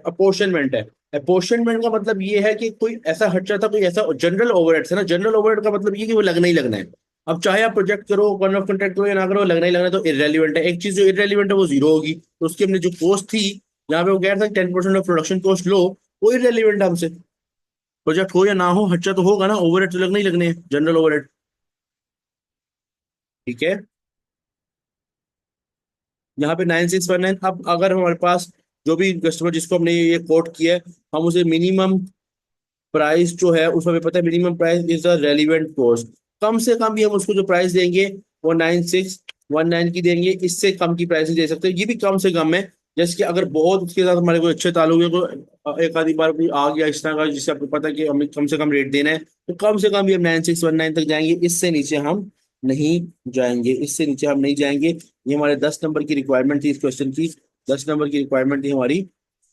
अपोर्शनमेंट है। अपोर्शनमेंट का मतलब ये है कि कोई ऐसा खर्चा था, कोई ऐसा जनरल ओवरहेड्स है ना, जनरल ओवरहेड का मतलब ये कि वो लगना ही लगना है। अब चाहे आप प्रोजेक्ट करो, वन ऑफ कॉन्ट्रैक्ट करो या ना करो, लगना ही लगना है, तो इरेलीवेंट है। एक चीज जो इरेलीवेंट है वो जीरो होगी, तो उसकी हमने जो कॉस्ट थी जहाँ पे वो कह रहा था 10% ऑफ प्रोडक्शन कॉस्ट लो, वो इरेलीवेंट है हमसे। प्रोजेक्ट हो या ना हो खर्चा तो होगा ना, ओवरहेड तो लगना ही लगने हैं, जनरल ओवरहेड। ठीक है, यहाँ पे 9619। अब अगर हमारे पास जो भी कस्टमर जिसको हमने ये कोट किया है, हम उसे मिनिमम प्राइस जो है उसमें हमें पता है minimum price is the relevant cost. कम से कम भी हम उसको जो प्राइस देंगे वो 9619 की देंगे, इससे कम की प्राइस दे सकते हैं, ये भी कम से कम है। जैसे कि अगर बहुत उसके साथ हमारे कोई अच्छे ताल्लुक है, तो एक आधी बार कोई आ गया इस तरह का जिससे आपको पता है कि हमें कम से कम रेट देना है, तो कम से कम भी हम 9619 तक जाएंगे, इससे नीचे हम नहीं जाएंगे, इससे नीचे हम नहीं जाएंगे। ये हमारे 10 नंबर की रिक्वायरमेंट थी इस क्वेश्चन की, 10 नंबर की रिक्वायरमेंट थी हमारी,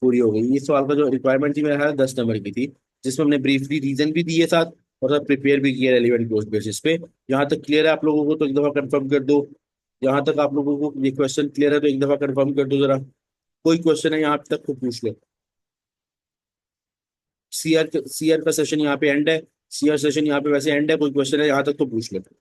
पूरी हो गई। ये सवाल का जो रिक्वायरमेंट थी मेरा ख्याल 10 नंबर की थी, जिसमें हमने ब्रीफली रीजन भी दिए साथ और साथ प्रिपेयर भी किया रेलिवेंट क्लोज बेसिस पे। यहाँ तक क्लियर है आप लोगों को तो एक दफा कंफर्म कर दो। यहाँ तक आप लोगों को ये क्वेश्चन क्लियर है तो एक दफा कंफर्म कर दो जरा। कोई क्वेश्चन है यहाँ तक तो पूछ लो। सीआर का सेशन यहाँ पे एंड है, सीआर सेशन यहाँ पे वैसे एंड है, कोई क्वेश्चन है यहाँ तक तो पूछ लो।